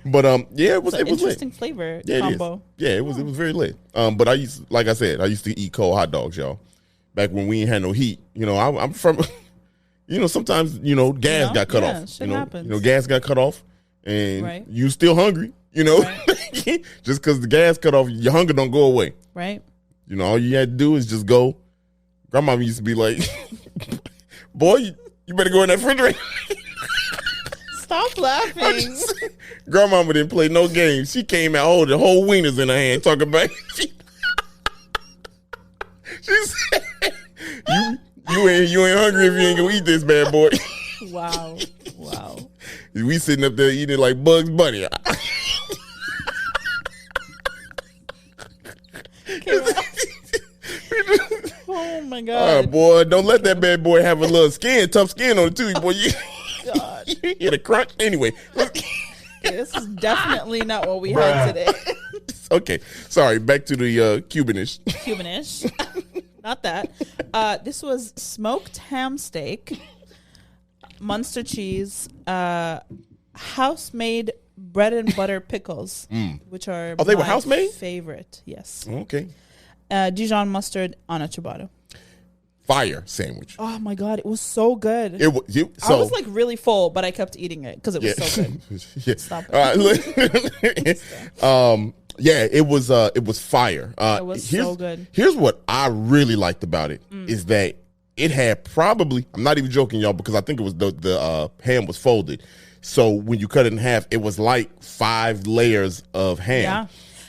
S1: But yeah, it was
S2: interesting
S1: lit.
S2: Flavor
S1: It
S2: combo.
S1: is. Yeah, it was very lit. But I used to eat cold hot dogs, y'all. Back when we ain't had no heat. You know, I'm from. You know, sometimes gas got cut off.
S2: Shit happens.
S1: Gas got cut off, and you still hungry. You know, just because the gas cut off, your hunger don't go away.
S2: Right.
S1: You know, all you had to do is just go. Grandma used to be like, boy, you better go in that refrigerator.
S2: Stop laughing.
S1: Grandmama didn't play no games. She came out, the whole wieners in her hand, talking about she said, you ain't hungry if you ain't gonna eat this bad boy.
S2: Wow.
S1: We sitting up there eating like Bugs Bunny.
S2: Oh my god!
S1: Boy, don't let that bad boy have a little tough skin on it too, boy. You get a crunch anyway.
S2: This is definitely not what we had today.
S1: Okay, sorry. Back to the Cubanish.
S2: Cubanish, not that. This was smoked ham steak, Munster cheese, house-made bread and butter pickles, which are
S1: they were house-made?
S2: Favorite. Yes.
S1: Okay.
S2: Dijon mustard on a ciabatta.
S1: Fire sandwich.
S2: Oh my god, it was so good.
S1: I was
S2: like really full, but I kept eating it because it was so good.
S1: Yeah.
S2: Stop it.
S1: Yeah, it was fire.
S2: It was so good.
S1: Here's what I really liked about it is that it had probably, I'm not even joking, y'all, because I think it was the ham was folded. So when you cut it in half, it was like 5 layers of ham.
S2: Yeah.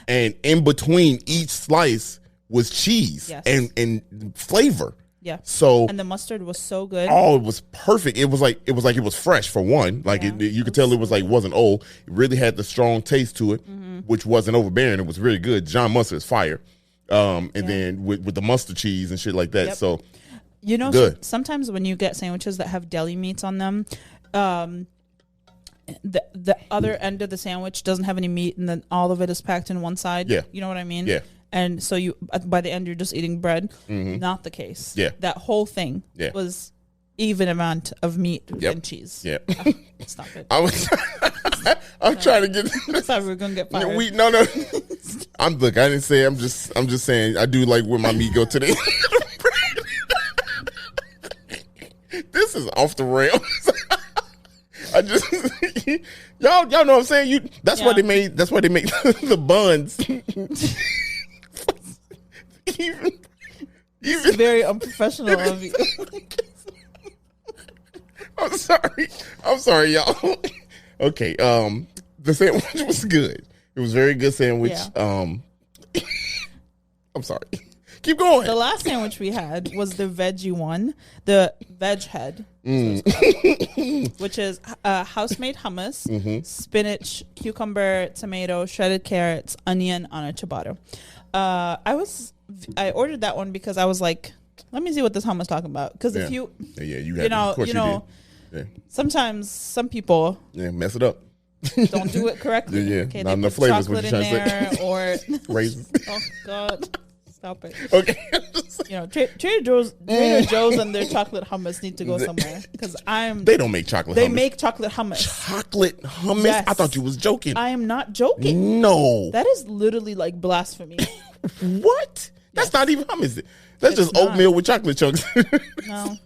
S1: And in between each slice was cheese and flavor.
S2: Yeah.
S1: So
S2: and the mustard was so good.
S1: Oh, it was perfect. It was like it was fresh for one. Like you could tell it was like wasn't old. It really had the strong taste to it, which wasn't overbearing. It was really good. John mustard is fire. And then with the mustard cheese and shit like that. Yep. So good.
S2: Sometimes when you get sandwiches that have deli meats on them, the other end of the sandwich doesn't have any meat, and then all of it is packed in one side.
S1: Yeah.
S2: You know what I mean?
S1: Yeah.
S2: And so by the end, you're just eating bread. Not the case.
S1: Yeah.
S2: That whole thing was even amount of meat and cheese.
S1: Yeah.
S2: Stop it.
S1: I'm trying to get.
S2: I thought we were gonna get fired.
S1: No. I didn't say. I'm just saying. I do like where my meat go today. This is off the rails. I just y'all know what I'm saying. That's why they made the buns.
S2: It's very unprofessional of you.
S1: I'm sorry, y'all. Okay, the sandwich was good. It was a very good sandwich.
S2: Yeah.
S1: I'm sorry. Keep going.
S2: The last sandwich we had was the veggie one, the veg head, which is house-made hummus, spinach, cucumber, tomato, shredded carrots, onion on a ciabatta. I ordered that one because I was like, let me see what this hummus talking about. Because if you sometimes some people
S1: mess it up.
S2: Don't do it correctly.
S1: Yeah,
S2: okay,
S1: not enough flavors.
S2: Chocolate in there or
S1: raisins.
S2: Oh God, stop it.
S1: Okay.
S2: Trader Joe's and their chocolate hummus need to go somewhere because
S1: They don't make chocolate.
S2: They
S1: hummus.
S2: make chocolate hummus.
S1: Chocolate hummus.
S2: Yes.
S1: I thought you was joking.
S2: I am not joking.
S1: No,
S2: that is literally like blasphemy.
S1: What? That's not even hummus. That's just oatmeal with chocolate chunks.
S2: No.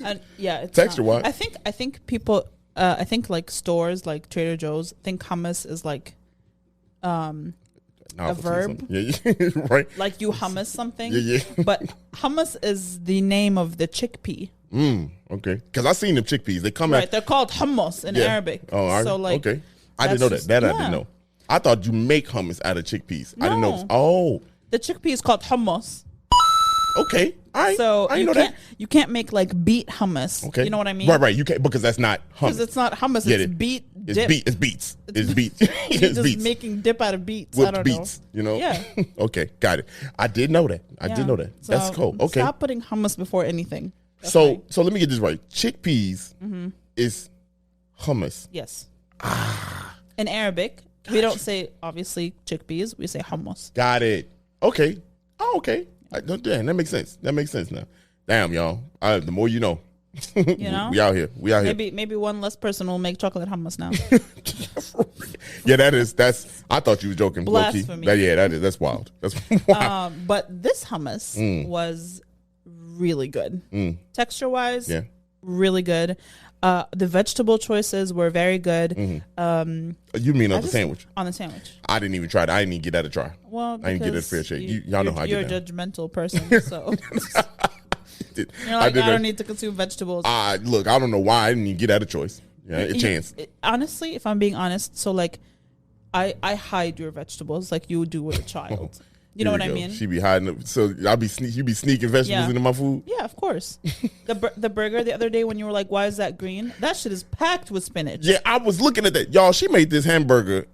S2: And it's
S1: texture wise.
S2: I think people. I think like stores like Trader Joe's think hummus is like a verb.
S1: Yeah, right.
S2: Like you hummus something.
S1: Yeah.
S2: But hummus is the name of the chickpea.
S1: Okay. Because I seen them chickpeas. They come
S2: They're called hummus in Arabic.
S1: Oh,
S2: so like
S1: okay. I didn't know that. I didn't know. I thought you make hummus out of chickpeas.
S2: No.
S1: I didn't know. Oh.
S2: The chickpea is called hummus.
S1: Okay.
S2: So
S1: I know that.
S2: You can't make like beet hummus.
S1: Okay.
S2: You know what I mean?
S1: Right. You can't because that's not hummus.
S2: Because it's not hummus. It's beet dip.
S1: It's beets. It's beets.
S2: You're
S1: It's
S2: just
S1: beets.
S2: making dip out of beets.
S1: Whipped
S2: I don't
S1: beets.
S2: know.
S1: You know?
S2: Yeah.
S1: Okay. Got it. I did know that. I did know that.
S2: So
S1: That's cool. Okay.
S2: Stop putting hummus before anything.
S1: So let me get this right. Chickpeas is hummus.
S2: Yes. In Arabic, we don't say obviously chickpeas. We say hummus.
S1: Got it. Okay. Oh, okay. Damn, that makes sense. That makes sense now. Damn, y'all. The more you know.
S2: You know?
S1: We out here.
S2: Maybe one less person will make chocolate hummus now.
S1: Yeah, that's. I thought you was joking.
S2: Blasphemy.
S1: That's wild. That's wild.
S2: But this hummus was really good. Texture wise, really good. The vegetable choices were very good.
S1: You mean on the sandwich?
S2: On the sandwich.
S1: I didn't even try it. I didn't even get that a try.
S2: Well,
S1: I didn't get it a fair shake. Y'all know how I
S2: you're
S1: get
S2: a
S1: that.
S2: judgmental person, so you're like, I don't need to consume vegetables.
S1: Look, I don't know why I didn't even get that a choice. Yeah, a chance.
S2: Honestly, if I'm being honest, so like, I hide your vegetables like you would do with a child. You know what I mean?
S1: She be hiding them. So you be sneaking vegetables into my food?
S2: Yeah, of course. The burger the other day when you were like, why is that green? That shit is packed with spinach.
S1: Yeah, I was looking at that. Y'all, she made this hamburger.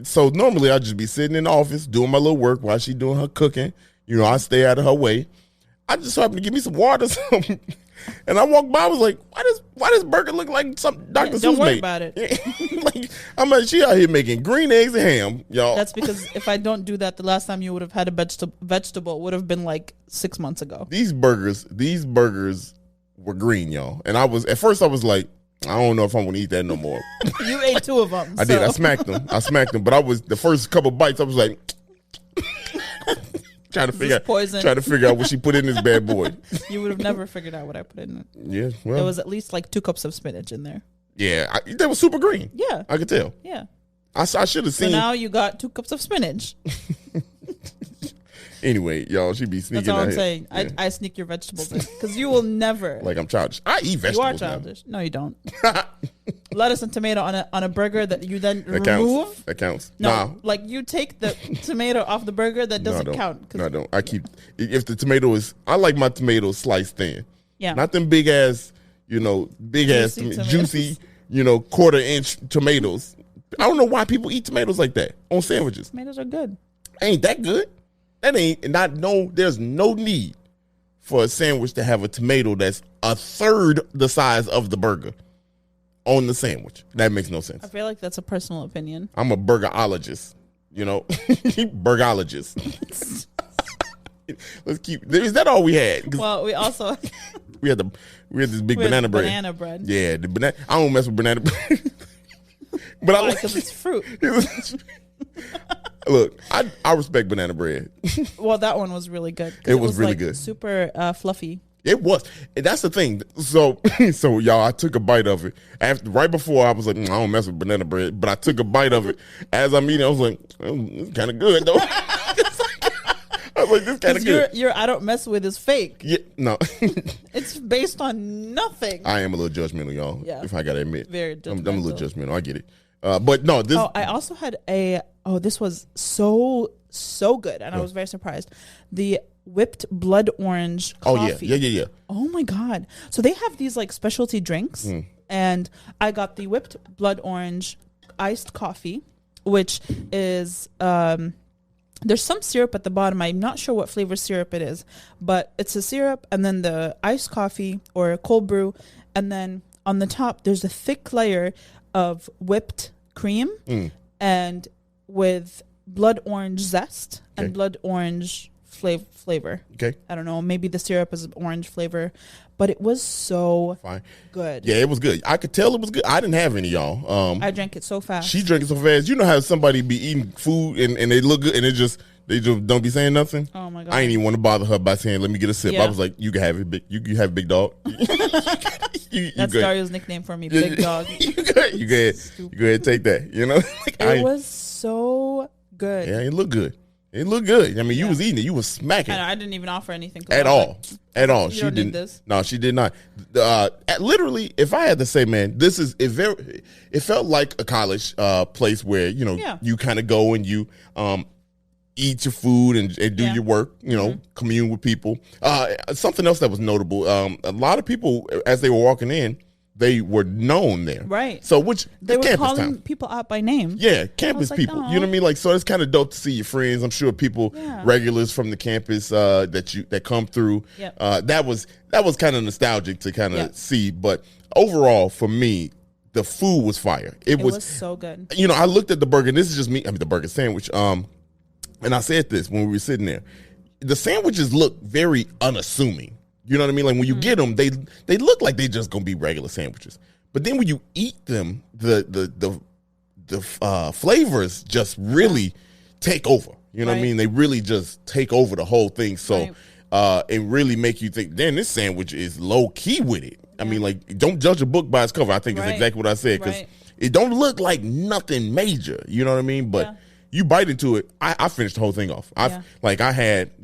S1: So normally I'd just be sitting in the office doing my little work while she doing her cooking. You know, I stay out of her way. I just happened to give me some water or something. And I walked by, I was like, why does burger look like some Dr. Seuss
S2: Don't worry
S1: made?
S2: about it.
S1: She out here making green eggs and ham, y'all.
S2: That's because if I don't do that, the last time you would have had a vegetable would have been like 6 months ago.
S1: These burgers were green, y'all. And at first I was like, I don't know if I'm going to eat that no more.
S2: You ate 2 of them.
S1: I did. I smacked them. But the first couple bites, I was like, trying to figure out what she put in this bad boy.
S2: You would have never figured out what I put in it.
S1: Yeah, well,
S2: there was at least like 2 cups of spinach in there.
S1: Yeah, that was super green.
S2: Yeah,
S1: I could tell.
S2: Yeah,
S1: I should have seen.
S2: So now you got 2 cups of spinach.
S1: Anyway, y'all, she be sneaking.
S2: That's all I'm saying. Yeah. I sneak your vegetables in because you will never.
S1: Like I'm childish. I eat vegetables.
S2: You are childish.
S1: Now.
S2: No, you don't. Lettuce and tomato on a burger that you then remove.
S1: Counts. That counts.
S2: No, like you take the tomato off the burger. That doesn't count.
S1: No, I don't. I keep if the tomato is. I like my tomatoes sliced thin.
S2: Yeah.
S1: Not them big ass. Juicy. 1/4-inch tomatoes. I don't know why people eat tomatoes like that on sandwiches.
S2: Tomatoes are good.
S1: Ain't that good? There's no need for a sandwich to have a tomato that's a third the size of the burger on the sandwich. That makes no sense.
S2: I feel like that's a personal opinion.
S1: I'm a burgerologist, burgerologist. Let's keep. Is that all we had?
S2: Well, we also
S1: we had this big banana bread.
S2: Banana bread.
S1: Yeah, the banana. I don't mess with banana bread. But
S2: why? Because it's fruit.
S1: Look, I respect banana bread.
S2: Well, that one was really good.
S1: It was really good.
S2: Super fluffy.
S1: It was. And that's the thing. So y'all, I took a bite of it. Right before, I was like, I don't mess with banana bread. But I took a bite of it. As I'm eating, I was like, it's kind of good, though. I was like, this kind of good.
S2: Your I don't mess with is fake.
S1: Yeah, no.
S2: It's based on nothing.
S1: I am a little judgmental, y'all.
S2: Yeah.
S1: If I gotta admit,
S2: Very judgmental.
S1: I'm a little judgmental. I get it. But no, this.
S2: Oh, I also had this was so good, and I was very surprised. The whipped blood orange coffee.
S1: Yeah.
S2: Oh my God. So they have these like specialty drinks, and I got the whipped blood orange iced coffee, which is there's some syrup at the bottom. I'm not sure what flavor syrup it is, but it's a syrup, and then the iced coffee or a cold brew, and then on the top there's a thick layer of whipped cream and with blood orange zest and blood orange flavor.
S1: Okay.
S2: I don't know. Maybe the syrup is orange flavor, but it was so good.
S1: Yeah, it was good. I could tell it was good. I didn't have any, y'all.
S2: I drank it so fast.
S1: She drank it so fast. You know how somebody be eating food and they look good and they just don't be saying nothing.
S2: Oh my God.
S1: I ain't even want to bother her by saying, "Let me get a sip."
S2: Yeah.
S1: I was like, "You can have it, big. You can have big dog."
S2: That's Dario's nickname for me, big dog.
S1: you go ahead and take that. You know,
S2: it was so good.
S1: Yeah, it looked good. It looked good. I mean, you was eating it. You was smacking.
S2: I didn't even offer anything
S1: at all. At all.
S2: She didn't. Need this.
S1: No, she did not. Literally, if I had to say, man, it felt like a college place where you kind of go and you eat your food and do your work. Commune with people. Something else that was notable. A lot of people, as they were walking in, they were known there.
S2: Right.
S1: So which
S2: they were calling
S1: time.
S2: People out by name.
S1: Yeah, campus people. You know what I mean? Like, so it's kind of dope to see your friends. I'm sure people, regulars from the campus that come through.
S2: Yep.
S1: That was kind of nostalgic to kind of see. But overall, for me, the food was fire. It was
S2: so good.
S1: I looked at the burger, and this is just me. I mean, the burger sandwich. And I said this when we were sitting there. The sandwiches look very unassuming. You know what I mean? Like when you get them, they look like they just gonna be regular sandwiches. But then when you eat them, the flavors just really take over. You know what I mean? They really just take over the whole thing. So it really make you think, damn, this sandwich is low key with it. I mean, like, don't judge a book by its cover. I think is exactly what I said, because it don't look like nothing major. You know what I mean? But you bite into it. I finished the whole thing off.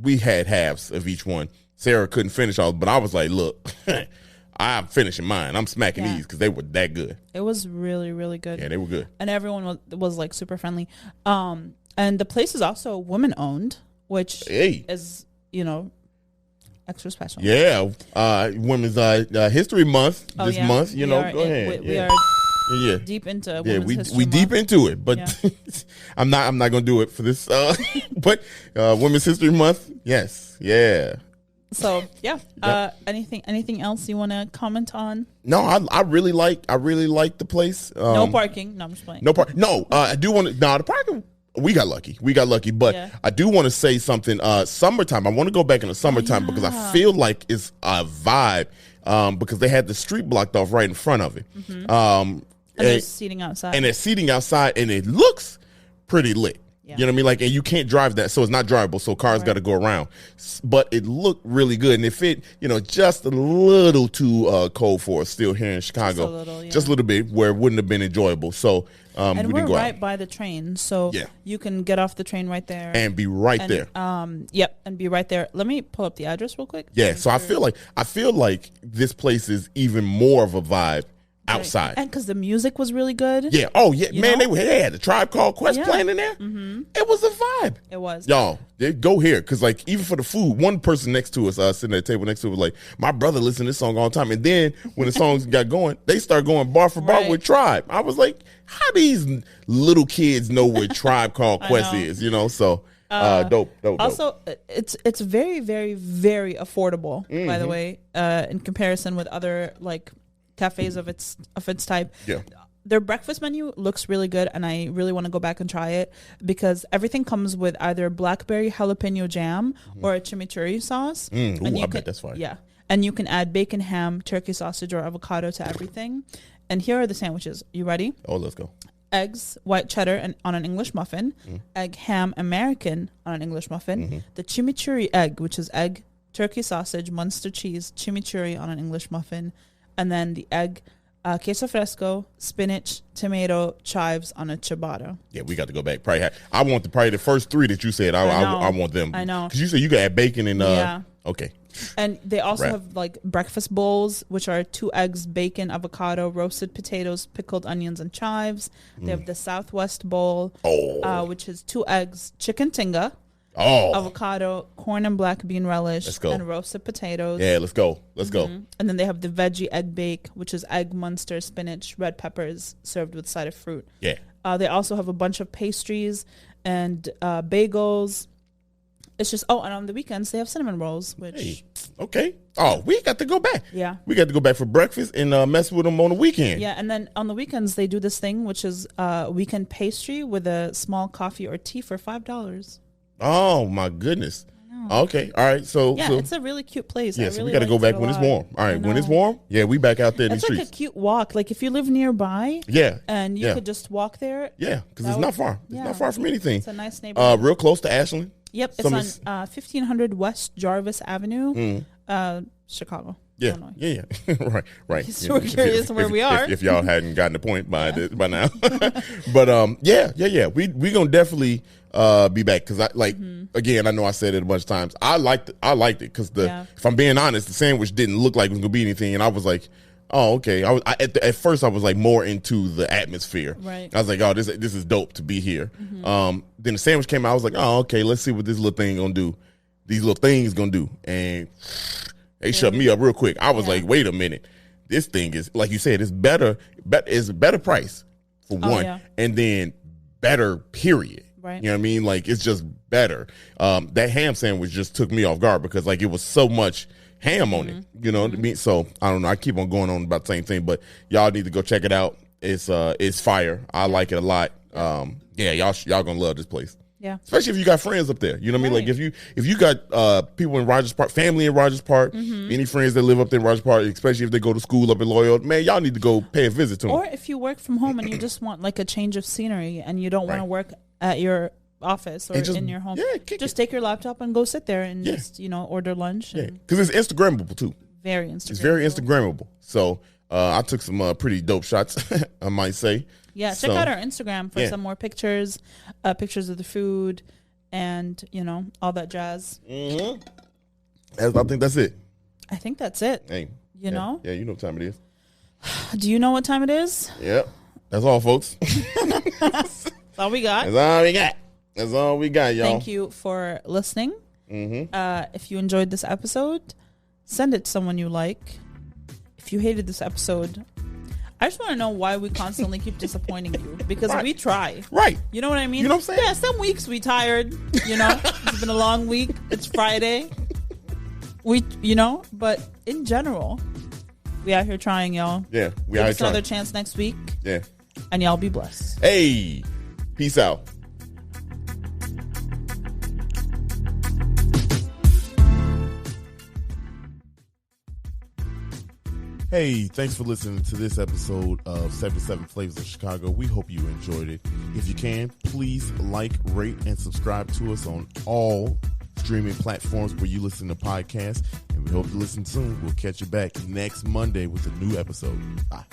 S1: We had halves of each one. Sarah couldn't finish all, but I was like, look, I'm finishing mine. I'm smacking these because they were that good.
S2: It was really, really good.
S1: Yeah, they were good.
S2: And everyone was like super friendly. And the place is also woman owned, which is, extra special.
S1: Yeah. Women's History Month this month, go ahead.
S2: We are deep into Women's History
S1: we
S2: Month.
S1: deep into it, but I'm not gonna do it for this. But Women's History Month, yes, yeah.
S2: So anything else you want to comment on?
S1: No, I really like the place.
S2: No parking. No, I'm just playing.
S1: No parking. No, I do want to. No, the parking. We got lucky, but I do want to say something. Summertime. I want to go back in the summertime because I feel like it's a vibe. Because they had the street blocked off right in front of it.
S2: Mm-hmm. And there's seating outside.
S1: And there's seating outside, and it looks pretty lit. Yeah. You know what I mean? Like, and you can't drive that, so it's not drivable, so cars got to go around. But it looked really good, and it fit, just a little too cold for us still here in Chicago. Just a little bit, where it wouldn't have been enjoyable. So
S2: and we're right by the train, so you can get off the train right there.
S1: And be right there.
S2: And be right there. Let me pull up the address real quick.
S1: Yeah, so I feel like this place is even more of a vibe outside.
S2: And because the music was really good.
S1: Yeah. Oh, yeah. Man, they had the Tribe Called Quest playing in there.
S2: Mm-hmm.
S1: It was a vibe.
S2: It was.
S1: Y'all, go here. Because, like, even for the food, one person next to us, sitting at the table next to us, was like, my brother listened to this song all the time. And then when the songs got going, they start going bar for bar with Tribe. I was like, how these little kids know what Tribe Called Quest is, So, dope.
S2: Also, it's very, very, very affordable, by the way, in comparison with other, like, cafes of its type.
S1: Yeah.
S2: Their breakfast menu looks really good, and I really want to go back and try it because everything comes with either blackberry jalapeno jam or a chimichurri sauce.
S1: I bet that's fine.
S2: Yeah. And you can add bacon, ham, turkey sausage, or avocado to everything. And here are the sandwiches. You ready?
S1: Oh, let's go.
S2: Eggs, white cheddar and on an English muffin. Egg ham American on an English muffin. The chimichurri egg, which is egg, turkey sausage, Munster cheese, chimichurri on an English muffin. And then the egg queso fresco, spinach, tomato, chives on a ciabatta.
S1: Yeah, we got to go back. I want probably the first 3 that you said. I want them.
S2: I know.
S1: Because you said you got add bacon and
S2: Yeah.
S1: Okay.
S2: And they also have like breakfast bowls, which are 2 eggs, bacon, avocado, roasted potatoes, pickled onions, and chives. They have the Southwest bowl, which is 2 eggs, chicken tinga, avocado, corn and black bean relish, and roasted potatoes.
S1: Yeah, let's go.
S2: And then they have the veggie egg bake, which is egg, Munster, spinach, red peppers, served with side of fruit.
S1: Yeah.
S2: They also have a bunch of pastries and bagels. It's just, and on the weekends, they have cinnamon rolls, which...
S1: Hey, okay. Oh, we got to go back.
S2: Yeah.
S1: We got to go back for breakfast and mess with them on the weekend.
S2: Yeah, and then on the weekends, they do this thing, which is weekend pastry with a small coffee or tea for $5.
S1: Oh, my goodness. Okay. All right. So
S2: it's a really cute place.
S1: Yes, we got to go back when it's warm. All right. When it's warm, we back out there in the streets.
S2: It's like a cute walk. Like if you live nearby.
S1: Yeah.
S2: And you could just walk there.
S1: Yeah, because it's not far. It's not far from anything.
S2: It's a nice neighborhood.
S1: Real close to Ashland.
S2: Yep. It's on 1500 West Jarvis Avenue, Chicago.
S1: Yeah,
S2: Illinois.
S1: yeah. right.
S2: So we're curious where we are.
S1: If y'all hadn't gotten the point by now. But we gonna definitely be back because again, I know I said it a bunch of times. I liked it because if I'm being honest, the sandwich didn't look like it was gonna be anything, and I was like, oh, okay. At first I was like more into the atmosphere.
S2: Right.
S1: I was like, oh, this is dope to be here. Then the sandwich came out. I was like, oh, okay. Let's see what this little thing gonna do. These little things gonna do, and they shut me up real quick. I was like, wait a minute. This thing is, like you said, it's better. It's a better price for one, and then better period.
S2: Right.
S1: You know what I mean? Like it's just better. That ham sandwich just took me off guard because like it was so much ham on it. You know what I mean? So I don't know. I keep on going on about the same thing, but y'all need to go check it out. It's fire. I like it a lot. Y'all gonna love this place.
S2: Yeah.
S1: Especially if you got friends up there. You know what I mean? Like if you got people in Rogers Park, family in Rogers Park, any friends that live up there in Rogers Park, especially if they go to school up in Loyola, man, y'all need to go pay a visit to them.
S2: Or if you work from home and you just want like a change of scenery and you don't want to work at your office or in your home, just take your laptop and go sit there and just, order lunch.
S1: Because it's Instagrammable too.
S2: Very Instagrammable.
S1: It's very Instagrammable. So I took some pretty dope shots, I might say.
S2: Yeah, check out our Instagram for some more pictures, pictures of the food, and all that jazz.
S1: I think that's it.
S2: I think that's it.
S1: Hey,
S2: you know?
S1: Yeah, you know what time it is.
S2: Do you know what time it is?
S1: Yep. That's all, folks.
S2: That's all we got.
S1: That's all we got, y'all.
S2: Thank you for listening. If you enjoyed this episode, send it to someone you like. If you hated this episode, I just want to know why we constantly keep disappointing you, because we try.
S1: Right.
S2: You know what I mean?
S1: You know what I'm saying?
S2: Yeah, some weeks we tired, It's been a long week. It's Friday. But in general, we out here trying, y'all.
S1: Yeah, we
S2: Give
S1: out here
S2: us
S1: trying.
S2: another chance next week.
S1: Yeah.
S2: And y'all be blessed.
S1: Hey, peace out. Hey, thanks for listening to this episode of 77 Flavors of Chicago. We hope you enjoyed it. If you can, please like, rate, and subscribe to us on all streaming platforms where you listen to podcasts. And we hope to listen soon. We'll catch you back next Monday with a new episode. Bye.